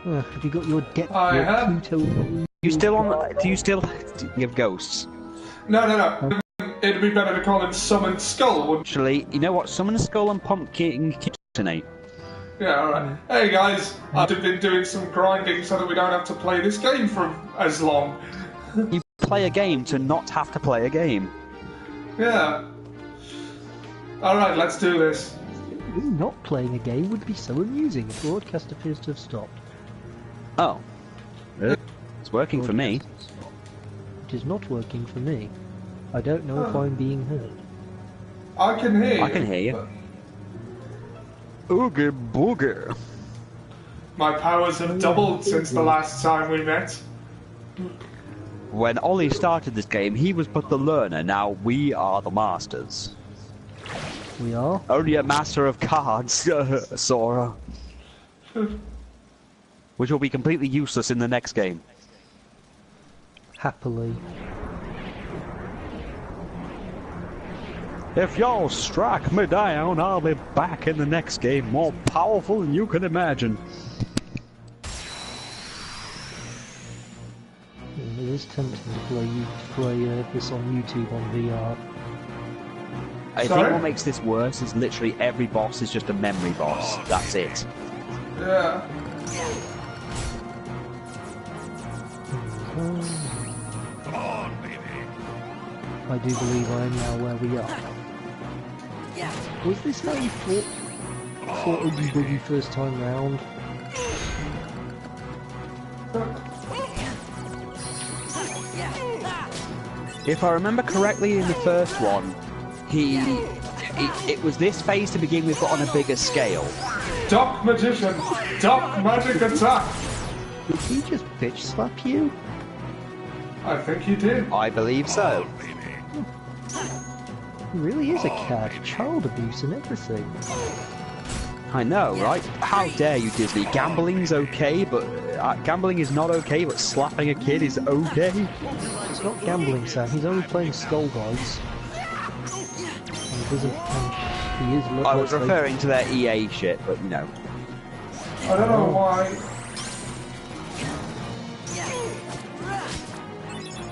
Have you got your deck? I Your have. Pluto? You still on? Do you still give ghosts? No. It'd be better to call it Summon Skull, wouldn't it? Actually, you know what? Summon a skull and pumpkin tonight. Yeah, alright. Hey guys, I've been doing some grinding so that we don't have to play this game for as long. You play a game to not have to play a game. Yeah. Alright, let's do this. You not playing a game would be so amusing. The broadcast appears to have stopped. Oh. It's working for me. It is not working for me. I don't know if I'm being heard. I can hear you. I can hear you. Oogie boogie. My powers have doubled since the last time we met. When Ollie started this game, he was but the learner. Now we are the masters. We are? Only a master of cards, Sora. Which will be completely useless in the next game. Happily. If y'all strike me down, I'll be back in the next game, more powerful than you can imagine. It is tempting to play this on YouTube on VR. I Sorry? think what makes this worse is literally every boss is just a memory boss. That's it. Yeah. I do believe I am now where we are. Was this how you fought Oogie Boogie first time round? If I remember correctly in the first one, it was this phase to begin with, but on a bigger scale. Duck Magician! Duck Magic Attack! Did he just bitch slap you? I think he did. I believe so. He really is a cad. Child abuse and everything. I know, right? How dare you, Disney? Gambling's okay, but gambling is not okay, but slapping a kid is okay. It's not gambling, Sam. He's only playing Skull Dice. And he doesn't. And he is. I was referring to their EA shit, but you know. I don't know why.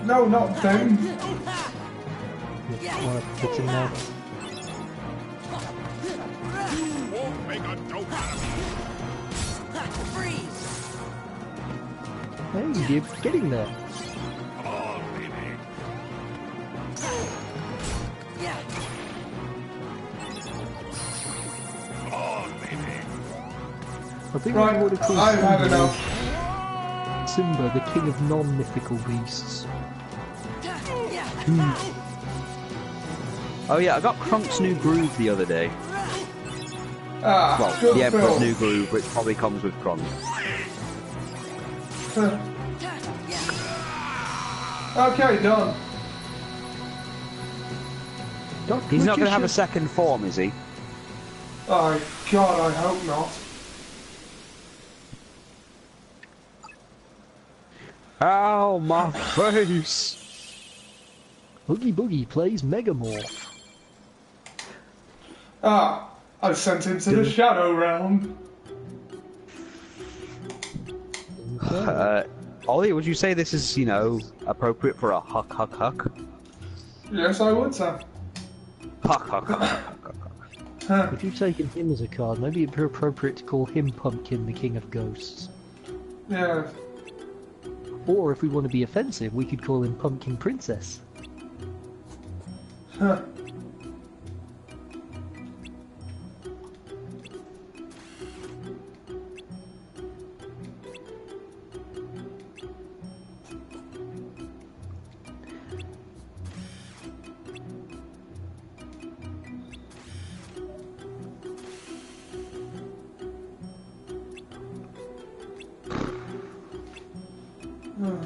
No, not them. Want to put him there? Hey, you're getting there. I think Right, we want to call I've had Simba, enough. Simba, the king of non-mythical beasts. Oh yeah, I got Krunk's New Groove the other day. Ah, Well, good the Emperor's film. New Groove, which probably comes with Krunk. Okay, done. He's not going to have a second form, is he? Oh, God, I hope not. Ow, my face! Oogie Boogie plays Megamorph. Ah, I've sent him to the Shadow Realm. Ollie, would you say this is, you know, appropriate for a huck huck huck? Yes, I would, Sam. Huck huck huck huck huck. If you've taken him as a card, maybe it'd be appropriate to call him Pumpkin, the king of ghosts. Yeah. Or if we want to be offensive, we could call him Pumpkin Princess. Huh.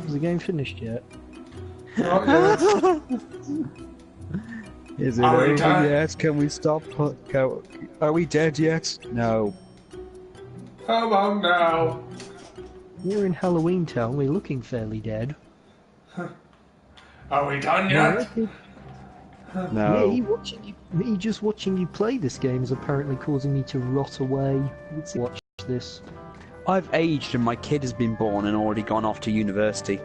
Is the game finished yet? Not yet. Is it Are we over done? yet? Can we stop? Are we dead yet? No. How about now? We're in Halloween Town, we're looking fairly dead. Are we done yet? No. Me just watching you play this game is apparently causing me to rot away. Let's watch this. I've aged and my kid has been born and already gone off to university.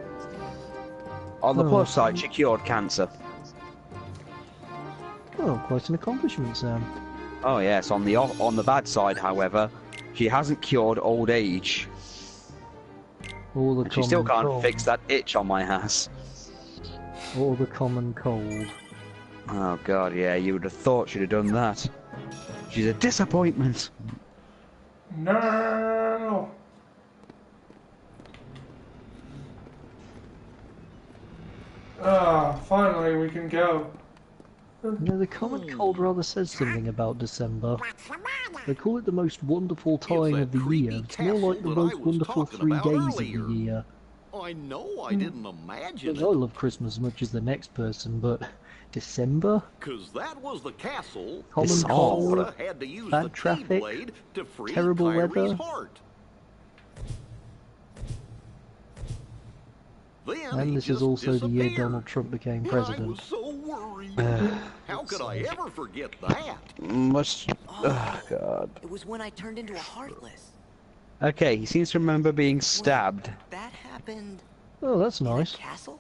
On the plus side, she cured cancer. Oh, quite an accomplishment, Sam. Oh yes, on the bad side, however, she hasn't cured old age. All the And she still common can't cold. fix that itch on my ass. All the common cold. Oh god, yeah, you would have thought she'd have done that. She's a disappointment. No. Ah, finally we can go. You know, the common cold rather says something about December. They call it the most wonderful time of the year. It's more like the most wonderful 3 days of the year. I know I didn't imagine I it. love Christmas as much as the next person, but December? Cause that was the castle. Common This cold, Sora had to use bad the traffic, Keyblade to free terrible Kyrie's weather. heart. Then and he this is just also the year disappeared. Donald Trump became I president. was so worried. How could I ever forget that? Must. Oh god. It was when I turned into a Heartless. Okay, he seems to remember being stabbed. That happened Oh, that's in a nice. castle?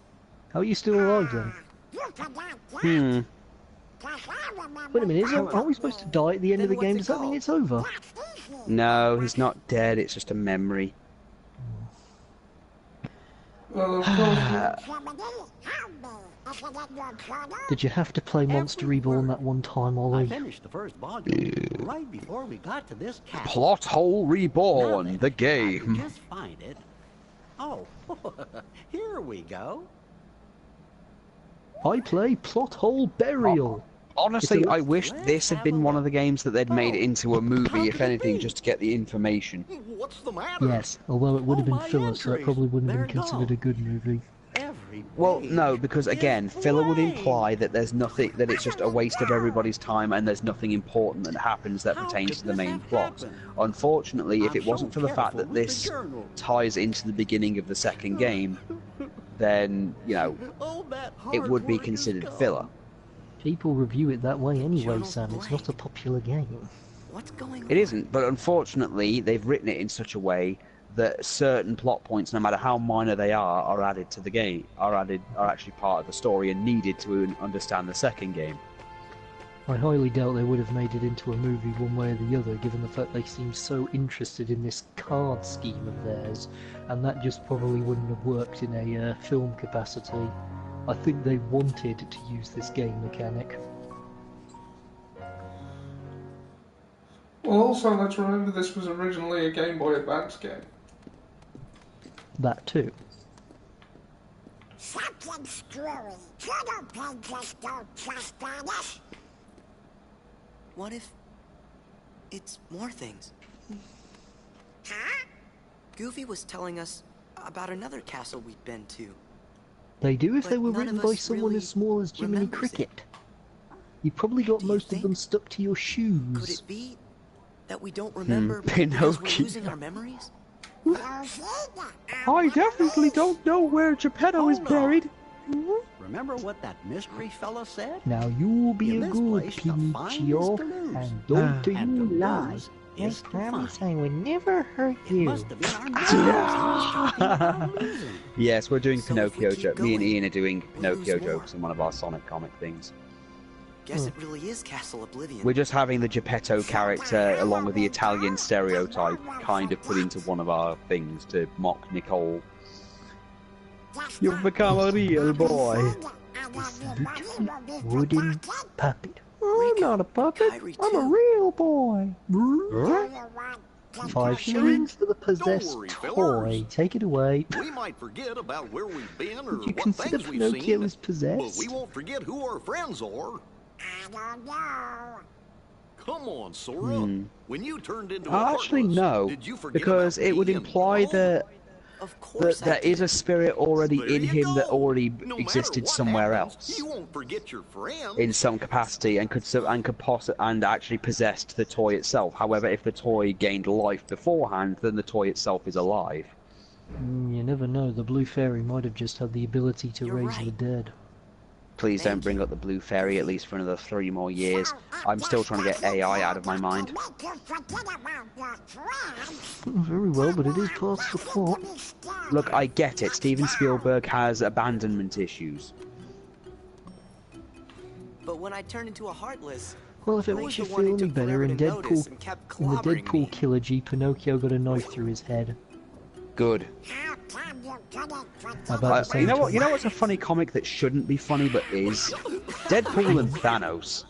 How are you still alive then? Hmm. Wait a minute, aren't we supposed to die at the end of the Then game? what's Does it that mean called? it's over? No, he's not dead. It's just a memory. Well, of course. Did you have to play Monster Reborn that one time, I Ollie? finished the first volume right before we got to this castle. Plot Hole Now Reborn, then, the I can game. just find it. Oh, here we go. I play Plot Hole Burial. Honestly, It's a- I wish this had been one of the games that they'd made into a movie, if anything, just to get the information. What's the matter? Yes, although it would have Oh, been my filler, so that entries. probably wouldn't have They're been considered a gone. good movie. Every Well, page no, because again, is filler would blank. imply that there's nothing, that it's just a waste of everybody's time and there's nothing important that happens that How pertains could to the this main have plot. happened? Unfortunately, if I'm it wasn't so for the fact careful that with the this journal. ties into the beginning of the second game, then, you know, Oh, that it hard would be work is considered gone. filler. People review it that way anyway, Journal's Sam. It's not a blank. popular game. What's going on? It isn't, but unfortunately, they've written it in such a way that certain plot points, no matter how minor they are added to the game, are actually part of the story and needed to understand the second game. I highly doubt they would have made it into a movie one way or the other, given the fact they seem so interested in this card scheme of theirs, and that just probably wouldn't have worked in a film capacity. I think they wanted to use this game mechanic. Well, also, let's remember this was originally a Game Boy Advance game. That too. Something screwy. Turtle pigeons don't trust Spanish. What if it's more things? Huh? Goofy was telling us about another castle we'd been to. They do if But they were none written of by us someone really as small as Jiminy remembers it. Cricket. You probably got Do you most of them think? stuck to your Could shoes. it be that we don't remember because we're Pinocchio. losing our memories? I definitely don't know where Geppetto is Oh, no. buried. Remember what that mystery fella said? Now you be In a this good place, the Pinocchio, find is to lose. and don't do And you to lie. lose I is to promise find. I will never hurt It you. must have been our memories. Yes, we're doing So if we Pinocchio keep jokes. Me and going, Ian are doing we'll Pinocchio lose more. jokes in one of our Sonic comic things. Guess it really is Castle Oblivion. We're just having the Geppetto character, along with the Italian stereotype, kind of put into one of our things to mock Nicole. You've become a real boy. Wooden puppet. I'm not a puppet. Kyrie I'm a too. real boy. 5 shillings for the possessed worry, toy. fellas. Take it away. We might forget about where we've been or Would you what consider things we've Pinocchio seen, as but possessed? we won't forget who our friends are. I don't know. Come on, Sora. When you turned into a Actually, Heartless, no, did you forget because about it would me and imply Nicole? that Of course I there is a spirit already There in you him that go. already No matter existed what somewhere happens, else You won't forget your friends. in some capacity and and actually possessed the toy itself. However, if the toy gained life beforehand, then the toy itself is alive. You never know. The Blue Fairy might have just had the ability to You're raise the right. dead. Please don't bring up the blue fairy at least for another 3 more years. I'm still trying to get AI out of my mind. Very well, but it is part of the plot. Look, I get it. Steven Spielberg has abandonment issues. But when I turned into a Heartless, Well, if it I makes was you the one feel who any took better, forever in to notice Deadpool, and kept in the clobbering Deadpool me. trilogy, Pinocchio got a knife through his head. Good. About the same You know what? time. You know what's a funny comic that shouldn't be funny but is? Deadpool and Thanos.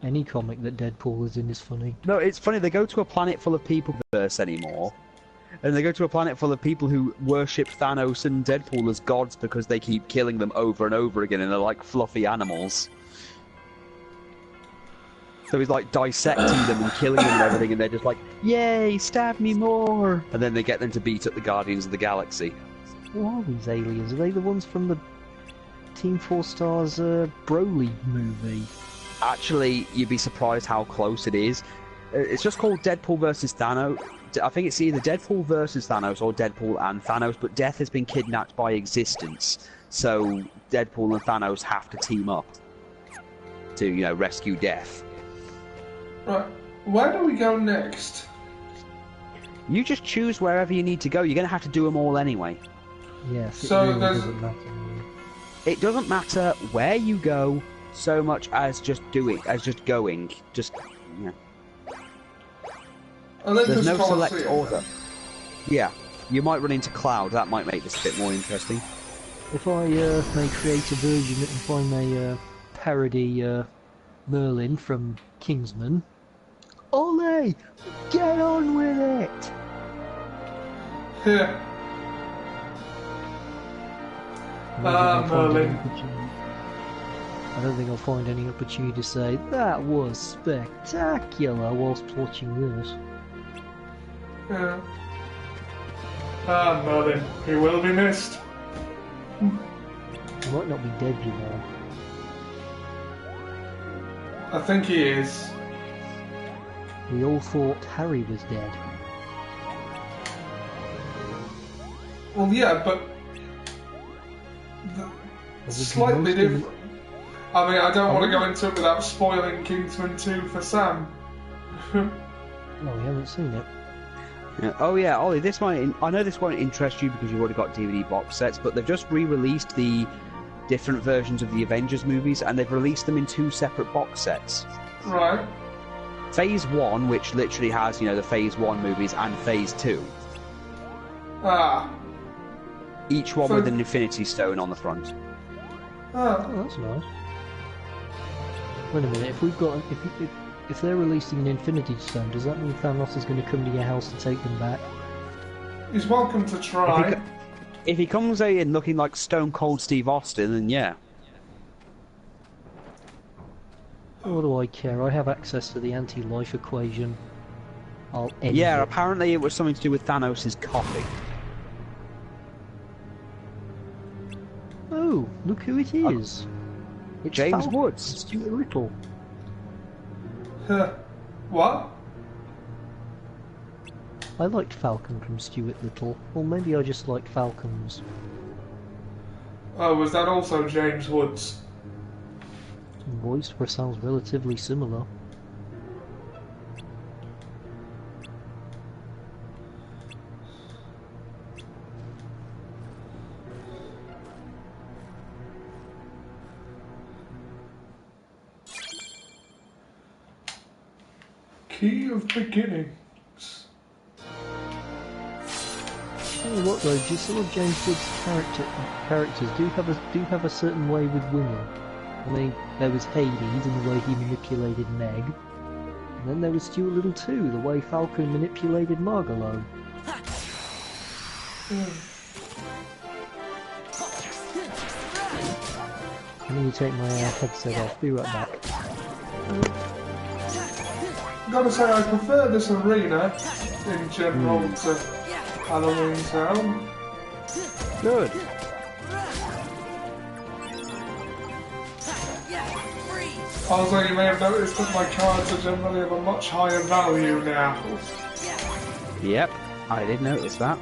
Any comic that Deadpool is in is funny. No, it's funny. They go to a planet full of people verse anymore, and they go to a planet full of people who worship Thanos and Deadpool as gods because they keep killing them over and over again, and they're like fluffy animals. So he's like dissecting them and killing them and everything, and they're just like, "Yay, stab me more!" And then they get them to beat up the Guardians of the Galaxy. Who are these aliens? Are they the ones from the Team 4 Stars Broly movie? Actually, you'd be surprised how close it is. It's just called Deadpool versus Thanos. I think it's either Deadpool versus Thanos or Deadpool and Thanos, but Death has been kidnapped by Existence, so Deadpool and Thanos have to team up to, you know, rescue Death. Right, where do we go next? You just choose wherever you need to go. You're going to have to do them all anyway. Yes, it So really there's- doesn't matter. Really. It doesn't matter where you go so much as just going. Just, you know. Olympus There's no select Coliseum. order. Yeah, you might run into Cloud. That might make this a bit more interesting. If I may create a version, if I may parody Merlin from Kingsman, Ole, get on with it! Yeah. I don't think I'll find any Merlin. opportunity- I don't think I'll find any opportunity to say that was spectacular whilst watching this. Yeah. Merlin, he will be missed. He might not be dead, you know. I think he is. We all thought Harry was dead. Well, yeah, but the slightly most different. I mean, I don't want to go into it without spoiling Kingsman 2 for Sam. No, we haven't seen it. Yeah. Oh yeah, Ollie, this might. I know this won't interest you because you've already got DVD box sets, but they've just re-released the different versions of the Avengers movies, and they've released them in 2 separate box sets. Right. Phase 1, which literally has, you know, the Phase 1 movies, and Phase 2. Ah. Each one So- with an Infinity Stone on the front. Ah. Oh, that's nice. Wait a minute, if we've got, if they're releasing an Infinity Stone, does that mean Thanos is going to come to your house to take them back? He's welcome to try. If he comes in looking like Stone Cold Steve Austin, then yeah. What do I care? I have access to the anti-life equation. I'll end Yeah, it. apparently it was something to do with Thanos' coffee. Oh, look who it is. It's James Falcon Woods. Stuart Little. What? I liked Falcon from Stuart Little. Or maybe I just liked Falcons. Oh, was that also James Woods? Voice sounds relatively similar. Key of Beginnings. Tell you what though, just some of James Woods' characters do have a certain way with women. I mean, there was Hades and the way he manipulated Meg, and then there was Stuart Little too, the way Falcon manipulated Margalo. Let me take my headset off. Be right back. Gotta say, I prefer this arena in general to Halloween Town. Good. Also, you may have noticed that my cards are generally of a much higher value now. Yep, I did notice that.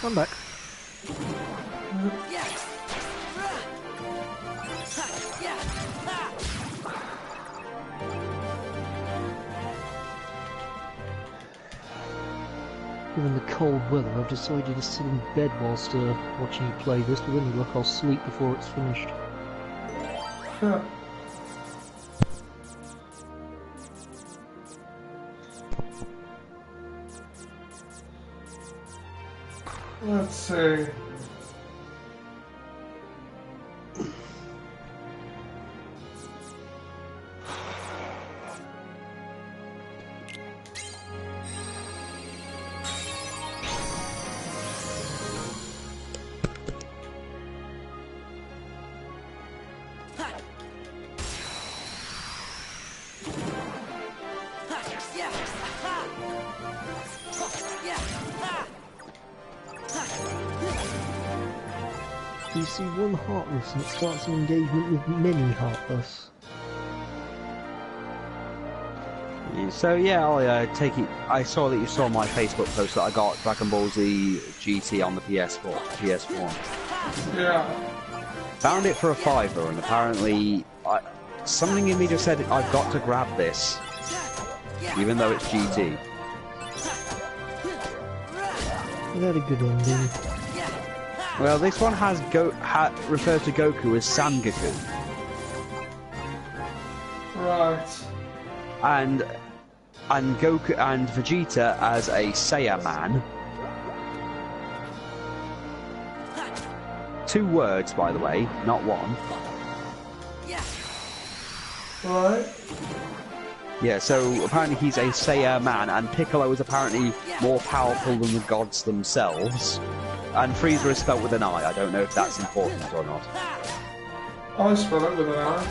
I'm back. Given the cold weather, I've decided to sit in bed whilst watching you play this. With any luck, I'll sleep before it's finished. Huh. Let's see. You see one Heartless and it starts an engagement with many Heartless. So yeah, I take it. I saw that you saw my Facebook post that I got Dragon Ball Z GT on the PS1. Yeah. Found it for a £5, and apparently, something in me just said I've got to grab this, even though it's GT. It had a good ending. Well, this one has refers to Goku as Sangoku. Right. And Goku and Vegeta as a Saiyaman. 2 words, by the way, not one. Right. Yeah, so apparently he's a Saiyaman, and Piccolo is apparently more powerful than the gods themselves. And Frieza is spelt with an I. I don't know if that's important or not. I spell it with an I.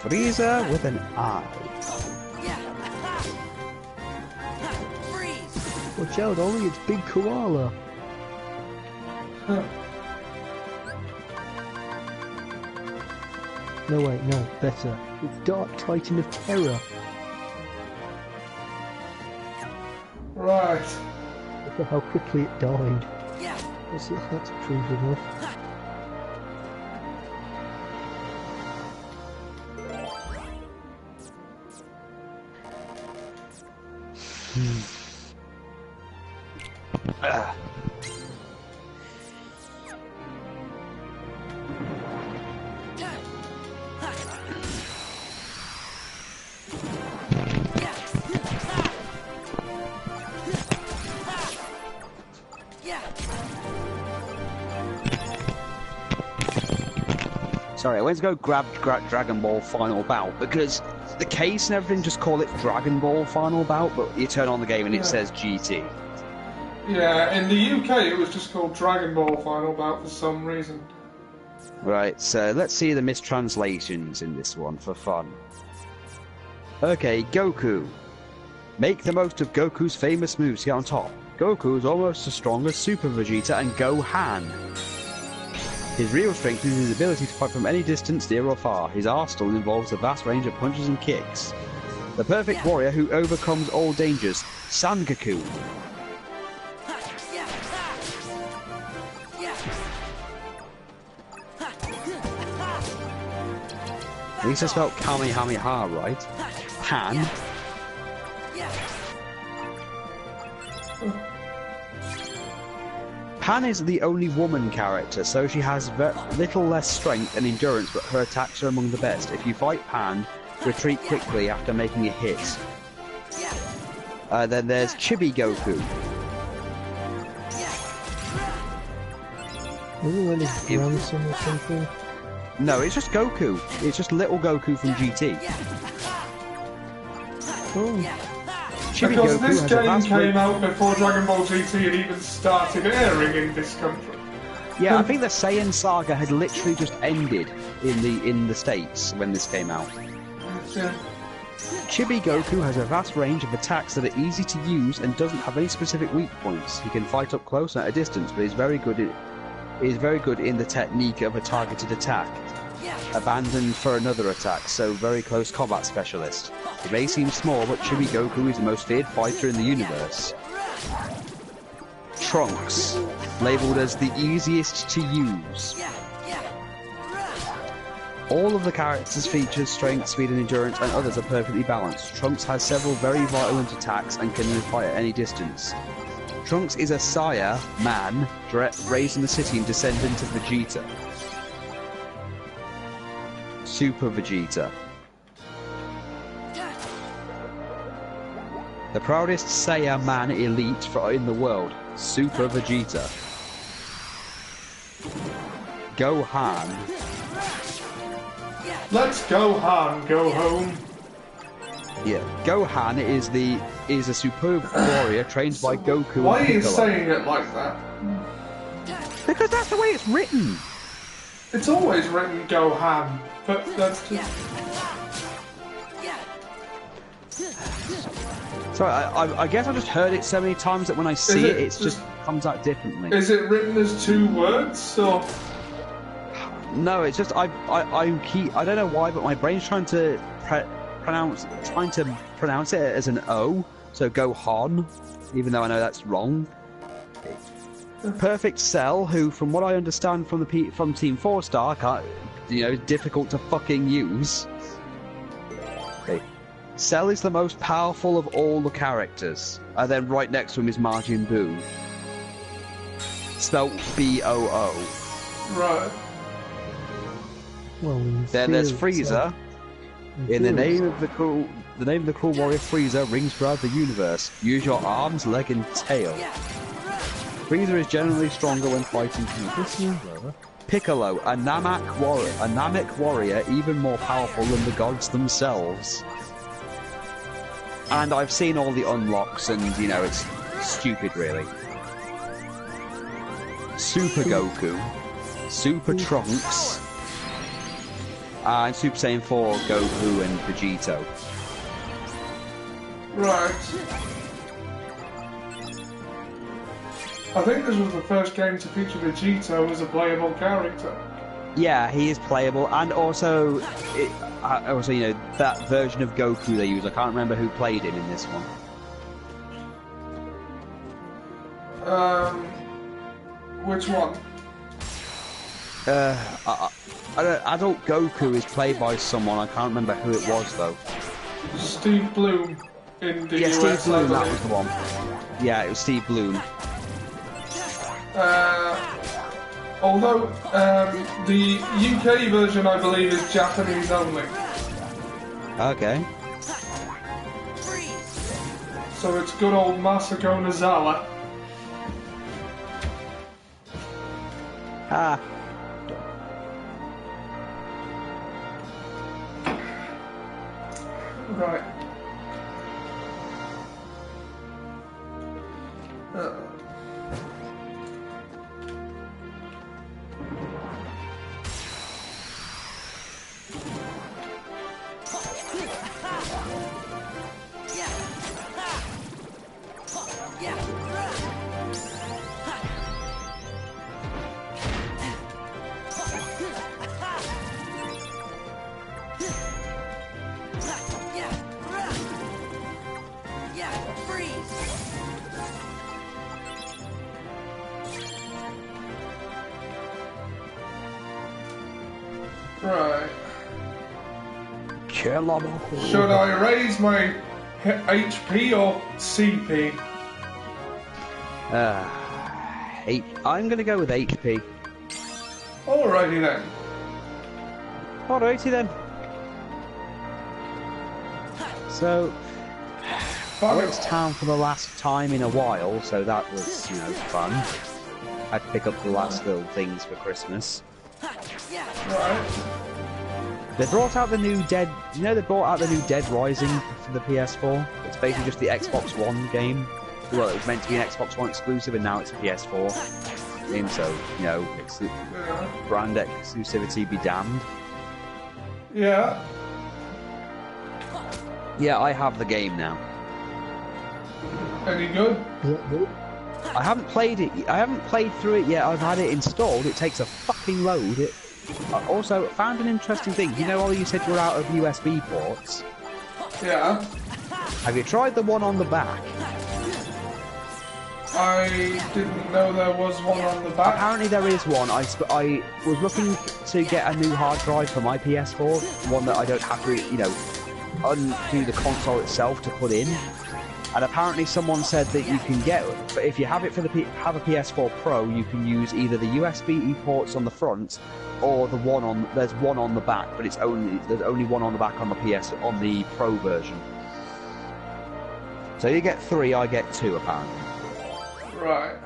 Frieza with an I. Watch out, Ollie, it's Big Koala. Huh. No, wait, no, better. It's Dark Titan of Terror. Right. Look at how quickly it died. That's proof enough. Sorry, I went to go grab Dragon Ball Final Bout because the case and everything just call it Dragon Ball Final Bout, but you turn on the game and it says GT. Yeah, in the UK it was just called Dragon Ball Final Bout for some reason. Right, so let's see the mistranslations in this one for fun. Okay, Goku. Make the most of Goku's famous moves to get on top. Goku is almost as strong as Super Vegeta and Gohan. His real strength is his ability to fight from any distance, near or far. His arsenal involves a vast range of punches and kicks. The perfect warrior who overcomes all dangers, Sangoku. At least I spelled Kamehameha right. Pan. Pan is the only woman character, so she has little less strength and endurance, but her attacks are among the best. If you fight Pan, retreat quickly after making a hit. Then there's Chibi Goku. Isn't that his grandson or something? No, it's just Goku. It's just little Goku from GT. Oh. Chibi Because Goku this has a game vast came out before Dragon Ball GT had even started airing in this country. Yeah, I think the Saiyan saga had literally just ended in the States when this came out. Yeah. Chibi Goku has a vast range of attacks that are easy to use and doesn't have any specific weak points. He can fight up close and at a distance, but is very good in the technique of a targeted attack. Abandoned for another attack, so very close combat specialist. He may seem small, but Chibi Goku is the most feared fighter in the universe. Trunks, labelled as the easiest to use. All of the characters' features, strength, speed and endurance, and others are perfectly balanced. Trunks has several very violent attacks and can fight at any distance. Trunks is a Saiyan man raised in the city and descendant of Vegeta. Super Vegeta. The proudest Saiyan man elite in the world. Super Vegeta. Gohan. Let's Gohan go home. Yeah, Gohan is a superb warrior trained by Goku. Why and are you Piccolo. saying it like that? Because that's the way it's written. It's always written Gohan, but that's just... Sorry, I guess I just heard it so many times that when I see it it just comes out differently. Is it written as 2 words, or...? No, it's just I don't know why, but my brain's trying to pronounce it as an O, so Gohan, even though I know that's wrong. Perfect Cell, who, from what I understand from Team 4 Star, difficult to fucking use. Okay. Cell is the most powerful of all the characters, and then right next to him is Majin Buu, spelt B-O-O. Right. Well, Then there's Frieza. In the name of the cruel warrior Frieza rings throughout the universe. Use your arms, leg, and tail. Frieza is generally stronger when fighting people. Piccolo, a Namek warrior, even more powerful than the gods themselves. And I've seen all the unlocks, and it's stupid, really. Super Goku, Super Trunks, and Super Saiyan 4 Goku and Vegito. Right. I think this was the first game to feature Vegito as a playable character. Yeah, he is playable, and also, that version of Goku they use. I can't remember who played him in this one. Which one? Adult Goku is played by someone. I can't remember who it was though. Steve Bloom in the Yeah, US. Steve Bloom. That was the one. Yeah, it was Steve Bloom. Although the UK version, I believe, is Japanese only. Okay. So it's good old Masako Nozawa. Ah. Right. Right. Should I raise my HP or CP? I'm gonna go with HP. Alrighty then. Alrighty then. So, I went to town for the last time in a while, so that was, fun. I'd pick up the last little things for Christmas. Right. They brought out the new Dead... they brought out the new Dead Rising for the PS4? It's basically just the Xbox One game. Well, it was meant to be an Xbox One exclusive, and now it's a PS4 game, so, brand exclusivity be damned. Yeah. Yeah, I have the game now. Any good? I haven't played it. I haven't played through it yet. I've had it installed. It takes a fucking load. I also found an interesting thing. Ollie, you said you're out of USB ports. Yeah. Have you tried the one on the back? I didn't know there was one on the back. Apparently there is one. I was looking to get a new hard drive for my PS4, one that I don't have to, you know, undo the console itself to put in. And apparently someone said that you can get, if you have it for have a PS4 Pro, you can use either the USB ports on the front or there's one on the back, but there's only one on the back on the Pro version. So you get 3, I get 2 apparently. Right.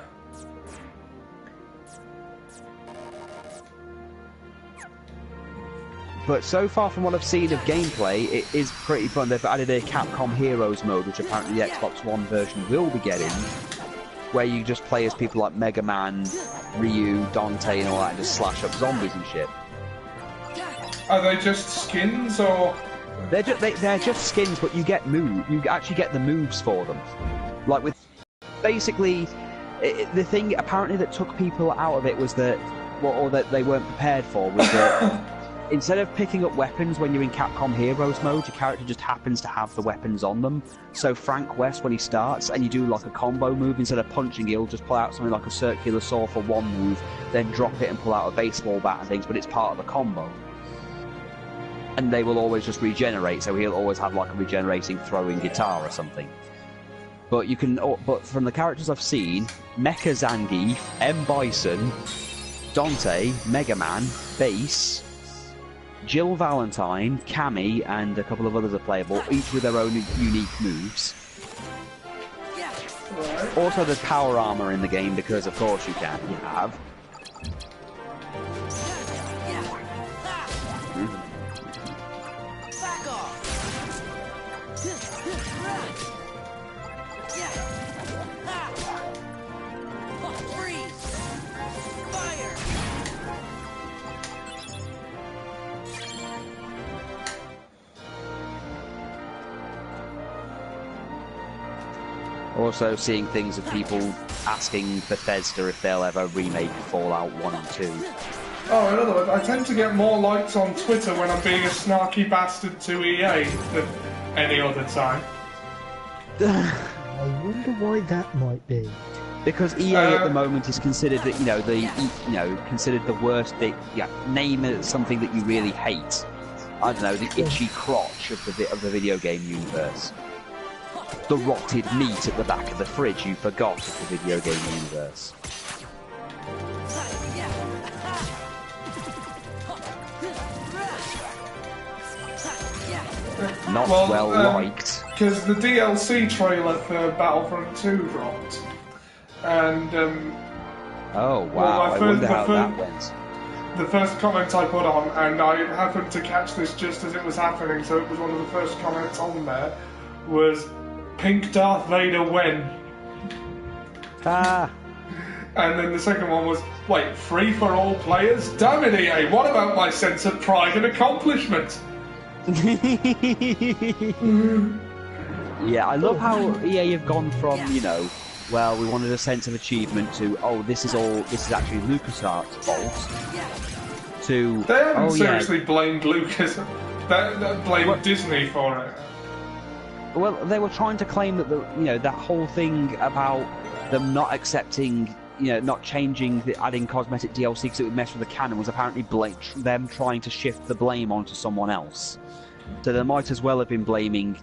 But so far from what I've seen of gameplay, it is pretty fun. They've added a Capcom Heroes mode, which apparently the Xbox One version will be getting, where you just play as people like Mega Man, Ryu, Dante and all that, and just slash up zombies and shit. Are they just skins, or...? They're just skins, but you actually get the moves for them. Like with... Basically, the thing apparently that took people out of it was that... or that they weren't prepared for, was that... Instead of picking up weapons when you're in Capcom Heroes mode, your character just happens to have the weapons on them. So Frank West, when he starts, and you do like a combo move, instead of punching, he'll just pull out something like a circular saw for one move, then drop it and pull out a baseball bat and things, but it's part of the combo. And they will always just regenerate, so he'll always have like a regenerating throwing guitar or something. But you can, but from the characters I've seen, Mecha Zangief, M. Bison, Dante, Mega Man, Bass, Jill Valentine, Cammy, and a couple of others are playable, each with their own unique moves. Right. Also, there's power armor in the game because, of course, you have. Also seeing things of people asking Bethesda if they'll ever remake Fallout 1 and 2. Oh, in other words, I tend to get more likes on Twitter when I'm being a snarky bastard to EA than any other time. I wonder why that might be. Because EA at the moment is considered that considered the worst thing. Yeah, name it something that you really hate. I don't know, the itchy crotch of the video game universe. The rotted meat at the back of the fridge you forgot of the video game universe. Not well liked. Because the DLC trailer for Battlefront 2 dropped. And, oh, wow, I wonder how that went. The first comment I put on, and I happened to catch this just as it was happening, so it was one of the first comments on there, was... Pink Darth Vader when? Ah. And then the second one was, wait, free for all players? Damn it, EA, what about my sense of pride and accomplishment? Yeah, I love how EA have gone from, well, we wanted a sense of achievement to, oh, this is actually LucasArts' fault, to... They haven't seriously blamed Lucas, they blamed Disney for it. Well, they were trying to claim that that whole thing about them not accepting, not changing, adding cosmetic DLC because it would mess with the canon was apparently them trying to shift the blame onto someone else. So they might as well have been blaming,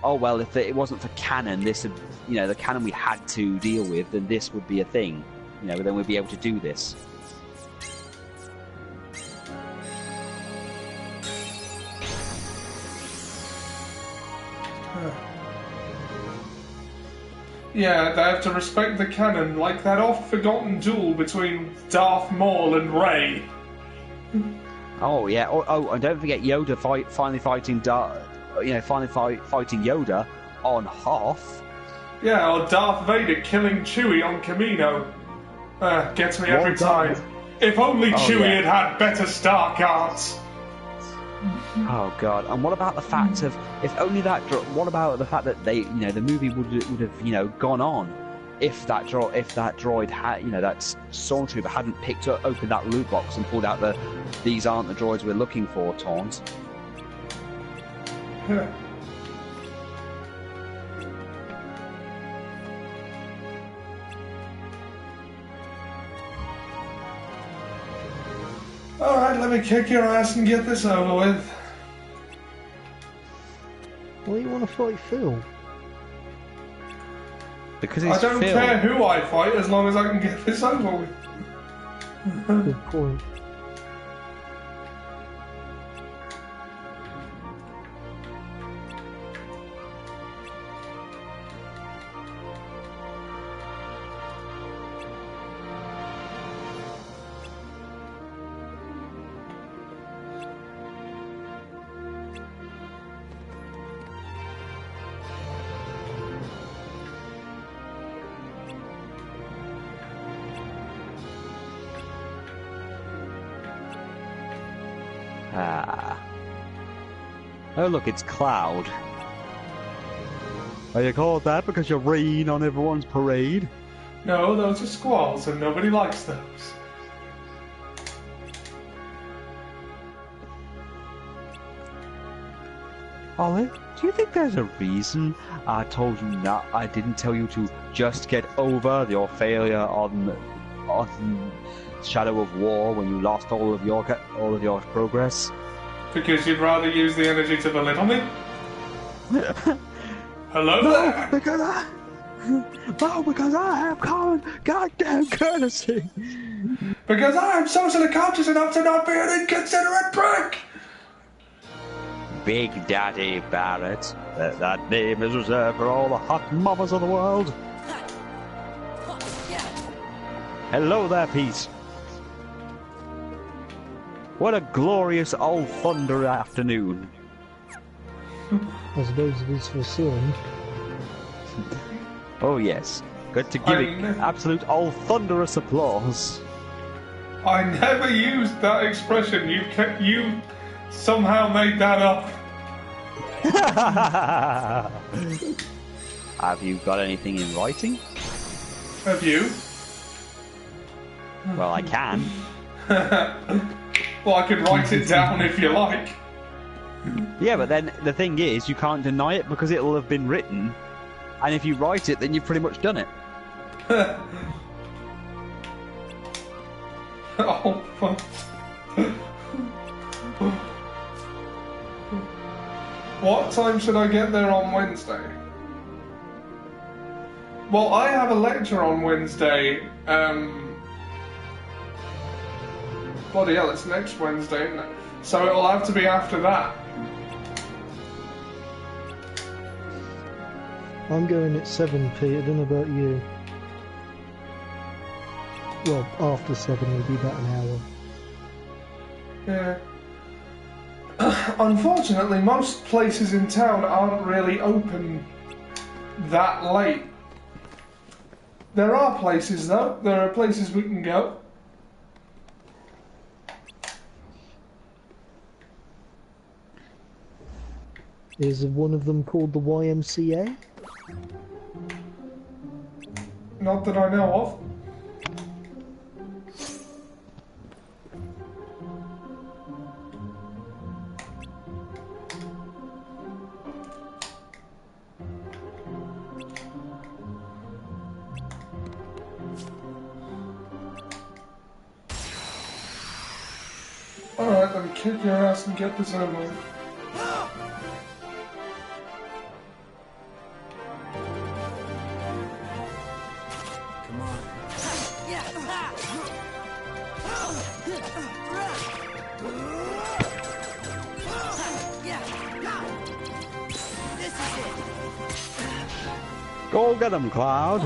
oh well, if it wasn't for canon, this, the canon we had to deal with, then this would be a thing. Then we'd be able to do this. Yeah, they have to respect the canon, like that oft-forgotten duel between Darth Maul and Rey. Oh yeah. Oh, and don't forget Yoda finally fighting fighting Yoda on Hoth. Yeah, or Darth Vader killing Chewie on Kamino. Gets me every time. If only Chewie had better Stark arts. Oh god! And what about the fact of what about the fact that they, the movie would have, gone on if that droid had, that stormtrooper hadn't opened that loot box and pulled out these aren't the droids we're looking for taunt. Alright, let me kick your ass and get this over with. Why do you want to fight Phil? Because he's I don't Phil. care who I fight as long as I can get this over with. Good point. Ah. Oh look, it's Cloud. Are you called that because you're rain on everyone's parade? No, those are squalls and nobody likes those. Ollie, do you think there's a reason I told you not? I didn't tell you to just get over your failure on Shadow of War when you lost all of your progress? Because you'd rather use the energy to belittle me? Hello there! Because I have common goddamn courtesy. Because I am socially conscious enough to not be an inconsiderate prick! Big Daddy Barrett. That name is reserved for all the hot mamas of the world. Hello there, Pete. What a glorious old thunder afternoon. I suppose it is for sun. Oh yes, good to give it absolute all thunderous applause. I never used that expression. You somehow made that up. Have you got anything in writing? Have you? Well, I can. Well, I could write it down if you like. Yeah, but then the thing is, you can't deny it because it'll have been written. And if you write it, then you've pretty much done it. Oh, fuck. What time should I get there on Wednesday? Well, I have a lecture on Wednesday. Bloody hell, it's next Wednesday, isn't it? So it'll have to be after that. I'm going at 7, Pete. I don't know about you. Well, after 7 will be about an hour. Yeah. Unfortunately, most places in town aren't really open that late. There are places, though. There are places we can go. Is one of them called the YMCA? Not that I know of. Alright, let me kick your ass and get this over with. Go get him, Cloud.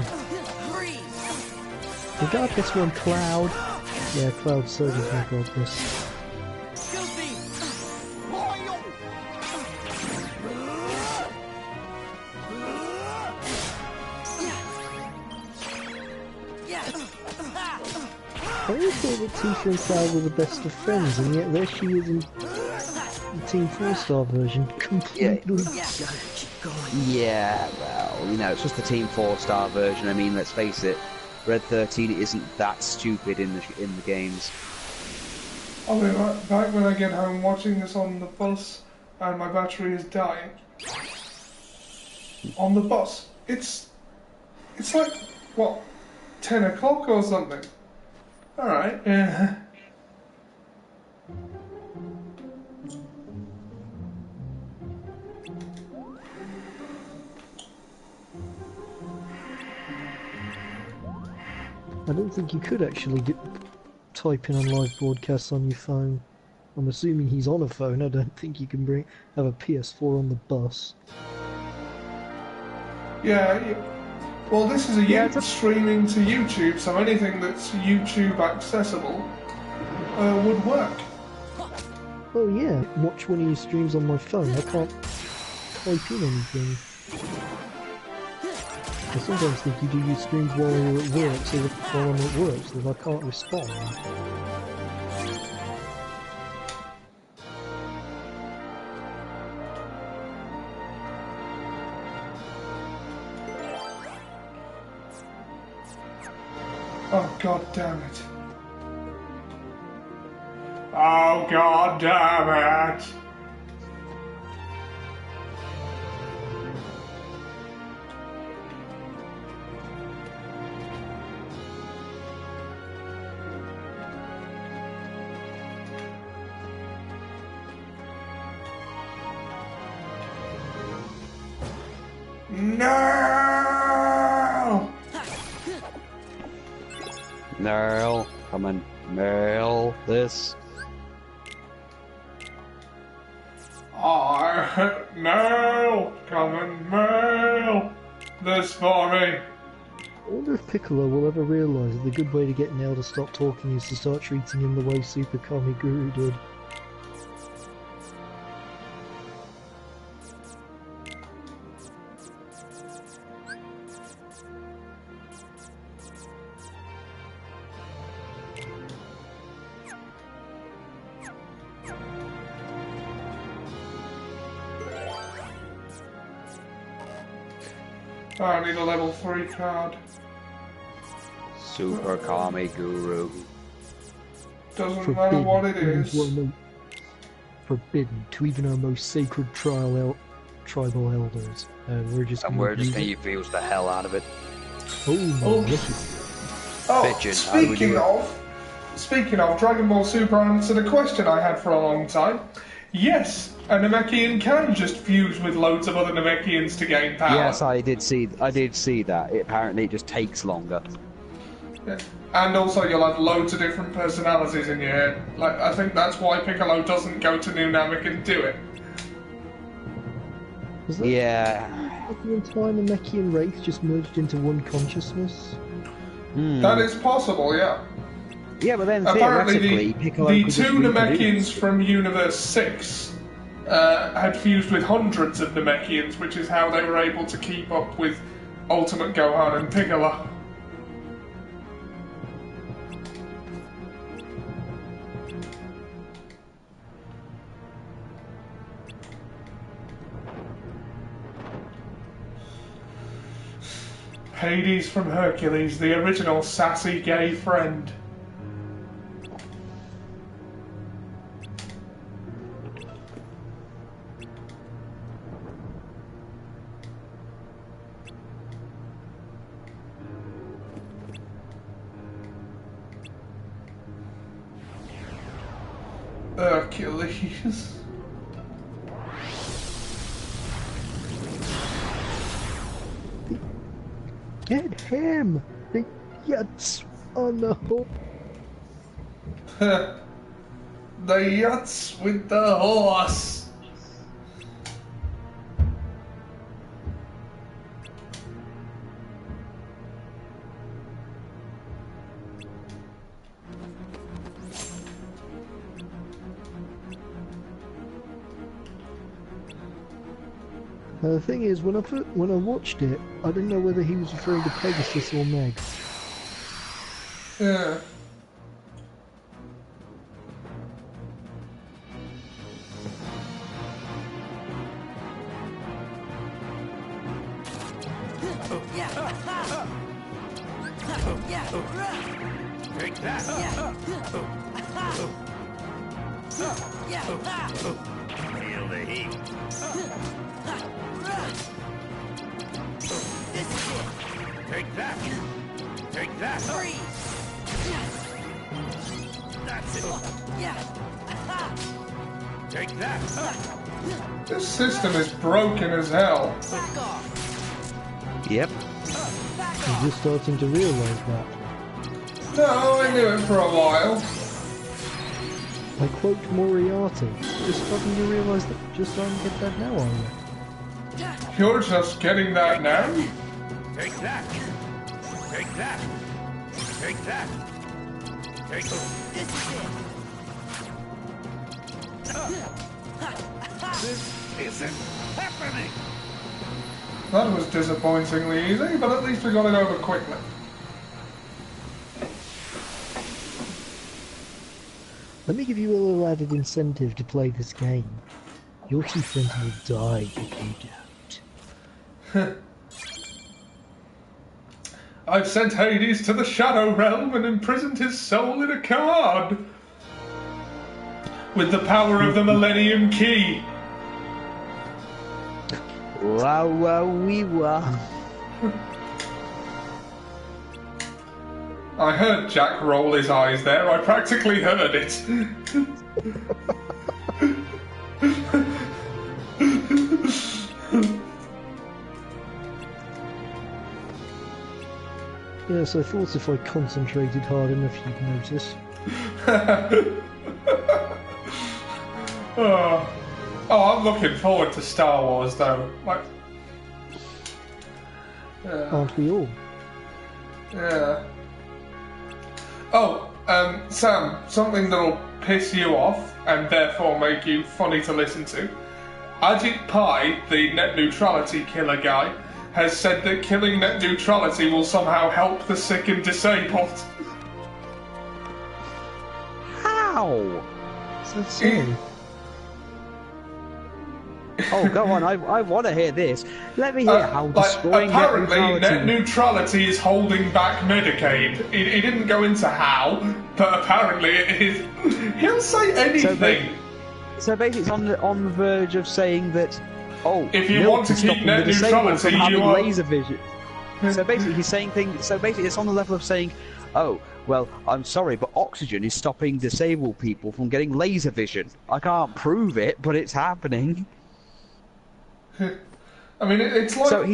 We got this one, Cloud. Yeah, Cloud Surgeon's gonna got this. I always thought that Tifa and Cloud were the best of friends, and yet there she is in the Team 4-star version, completely. Yeah, well, you know, it's just the Team 4-star version. I mean, let's face it, Red 13 isn't that stupid in the games. I'll be right back when I get home watching this on the bus and my battery is dying. On the bus. It's like, what, 10 o'clock or something? Alright, yeah. I don't think you could actually type in on live broadcasts on your phone. I'm assuming he's on a phone. I don't think you can have a PS4 on the bus. Yeah. Well, this is streaming to YouTube, so anything that's YouTube accessible would work. Oh yeah, watch one of your streams on my phone. I can't type in anything. I sometimes think you do your streams while you're at work, so while I'm at work, so that I can't respond. Oh, god damn it. Oh, god damn it. No! Nerl, come and mail this. No! Come and mail this for me. I wonder if Piccolo will ever realise that the good way to get Nail to stop talking is to start treating him the way Super Kami Guru did. I need a level 3 card. Super Kami Guru. Doesn't matter what it is. Forbidden to even our most sacred tribal elders. We're just And we're just gonna use the hell out of it. Oh my Speaking of, Dragon Ball Super answered a question I had for a long time. Yes, a Namekian can just fuse with loads of other Namekians to gain power. Yes, I did see that. Apparently it just takes longer. Yeah. And also you'll have loads of different personalities in your head. Like, I think that's why Piccolo doesn't go to New Namek and do it. Yeah. The entire Namekian race just merged into one consciousness? That is possible, yeah. Yeah, but then apparently theoretically, Piccolo the could two just Namekians from Universe 6 had fused with hundreds of Namekians, which is how they were able to keep up with Ultimate Gohan and Piccolo. Hades from Hercules, the original sassy gay friend. Hercules. Get him! The Yuts! Oh no! The Yuts with the horse! The thing is, when I watched it, I didn't know whether he was referring to Pegasus or Meg. Yeah. Take that. Feel the heat. Take that. Take that. That's it. Take that. This system is broken as hell. Yep. I'm just starting to realise that. No, I knew it for a while. I quote Moriarty. Just suddenly realise that you just don't get that now, are you? You're just getting that now? Take that. Take that. Take that. Take this isn't happening. That was disappointingly easy, but at least we got it over quickly. Let me give you a little added incentive to play this game. Your two friends will die if you don't. I've sent Hades to the Shadow Realm and imprisoned his soul in a card. With the power of the Millennium Key. Wow, wow, wee, wow. I heard Jack roll his eyes there. I practically heard it. Yes, I thought if I concentrated hard enough you'd notice. Oh, I'm looking forward to Star Wars though. Like, Aren't we all? yeah. Oh, Sam, something that'll piss you off and therefore make you funny to listen to. Ajit Pai, the net neutrality killer guy, has said that killing net neutrality will somehow help the sick and disabled. How? So sorry. Oh, go on, I want to hear this. Let me hear how destroying apparently, net neutrality... net neutrality is holding back Medicaid. He didn't go into how, but apparently it is. He'll say anything. So basically, it's on the verge of saying that, oh, if you milk want to is keep stopping net the disabled neutrality, from having you are... laser vision. So basically, he's saying things. So basically, it's on the level of saying, oh, well, I'm sorry, but oxygen is stopping disabled people from getting laser vision. I can't prove it, but it's happening. I mean, it's like... So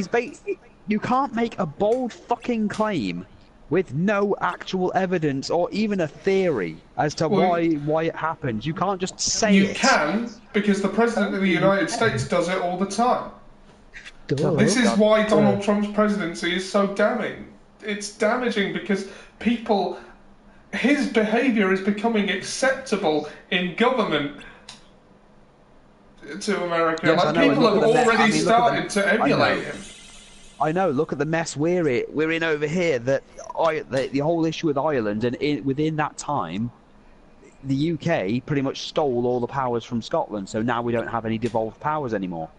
you can't make a bold fucking claim with no actual evidence or even a theory as to why it happens. You can't just say it. You can, because the President of the United States does it all the time. Duh. This is why Donald Trump's presidency is so damning. It's damaging because his behaviour is becoming acceptable in government to America. Yes, like, I know, people have already started to emulate him. I know. Look at the mess we're in over here. The whole issue with Ireland, and within that time, the UK pretty much stole all the powers from Scotland. So now we don't have any devolved powers anymore.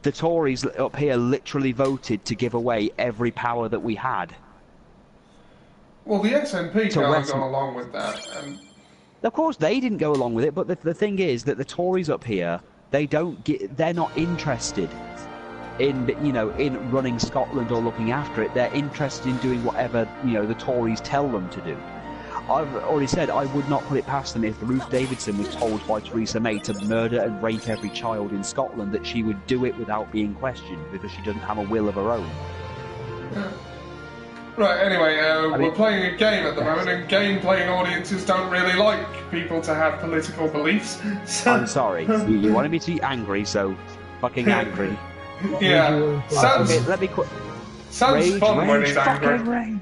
The Tories up here literally voted to give away every power that we had. Well, the SNP can't go along with that. Of course, they didn't go along with it, but the thing is that the Tories up here, they're not interested in running Scotland or looking after it. They're interested in doing whatever the Tories tell them to do. I've already said I would not put it past them if Ruth Davidson was told by Theresa May to murder and rape every child in Scotland, that she would do it without being questioned because she doesn't have a will of her own. Yeah. Right, anyway, we're playing a game at the moment, and game-playing audiences don't really like people to have political beliefs. So... I'm sorry. You wanted me to be angry, so fucking angry. Yeah. Okay, let me quit. Sounds fun when he's angry.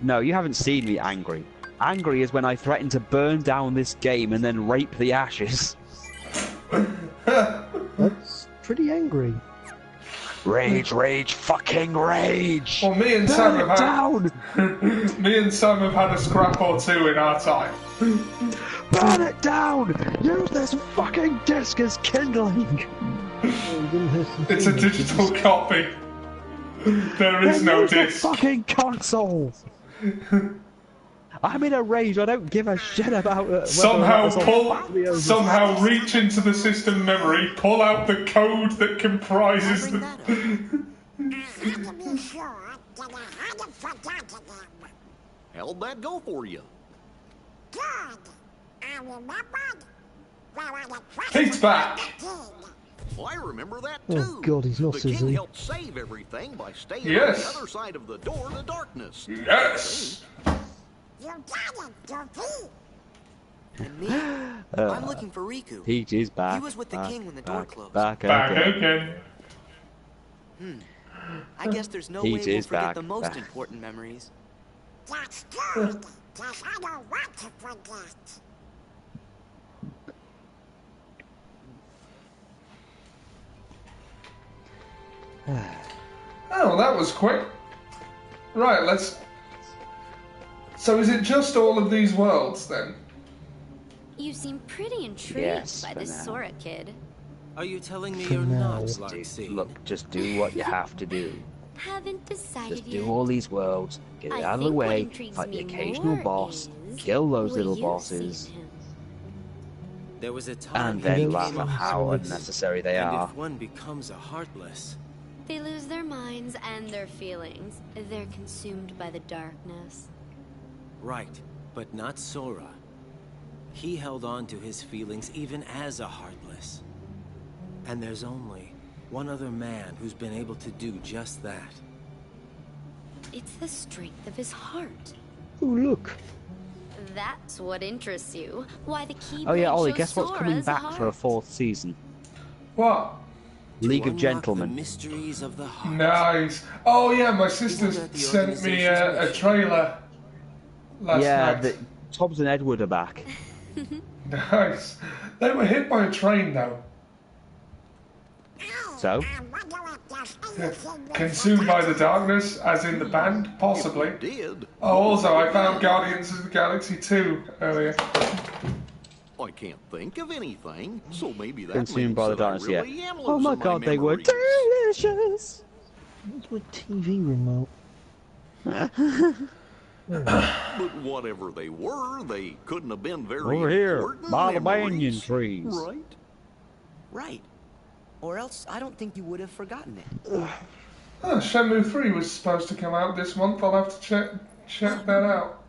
No, you haven't seen me angry. Angry is when I threaten to burn down this game and then rape the ashes. That's pretty angry. Rage, rage, fucking rage! Well, me and Sam have had a scrap or two in our time. Burn it down! Use this fucking disc as kindling! It's a digital copy. There is no disc. Fucking console! I'm in a rage. I don't give a shit about somehow reach into the system memory, pull out the code that comprises the. How'd that go for you? Good. I remembered. He's back. Well, I remember that Oh, too. God, he's not the so king easy. helped save everything by staying Yes. on the other side of the door to darkness. Yes! You got it, Goofy. And me? I'm looking for Riku. Peach is back. He was with the back, king when the door back, closed. Back Back again. again. I guess there's no He way we'll is forget back. the most Back. important memories. That's good, because I don't want to forget. Oh, that was quick. Right, let's... So is it just all of these worlds, then? You seem pretty intrigued Yes, by for this now. Sora kid. Are you telling me For you're now. not Dude, Larxene? look, just do what you have to do. Haven't decided Just yet. do all these worlds, get it I out of the think what way, intrigues fight the me occasional more boss, is, kill those will little you bosses, see him? There was a time and he then don't laugh became at a how Heartless. unnecessary they and are. if one becomes a Heartless, They lose their minds and their feelings. They're consumed by the darkness. right, but not Sora. He held on to his feelings even as a Heartless. And there's only one other man who's been able to do just that. It's the strength of his heart. Oh, look. That's what interests you. Why the Keyblade Oh yeah, Ollie, shows guess what's coming Sora's back heart. for a 4th season? What? League To of unlock Gentlemen. The mysteries of the heart. Nice. Oh yeah, my sister Isn't that the sent me a organization's mission? trailer last Yeah, night. the, Tobbs and Edward are back. Nice. They were hit by a train though. So? I wonder if there's anything we Consumed by the forgot. darkness, as in the band, possibly. If you did. Oh, also, I found Guardians of the Galaxy 2 earlier. I can't think of anything, so maybe that Consumed means by the that I darkness, yeah. really am Oh my losing god, they were memories. delicious! What's my TV remote? But whatever they were, they couldn't have been very Over here, important by the memories, banyan trees. Right? Right. Or else I don't think you would have forgotten it. Oh, Shenmue 3 was supposed to come out this month. I'll have to check that out.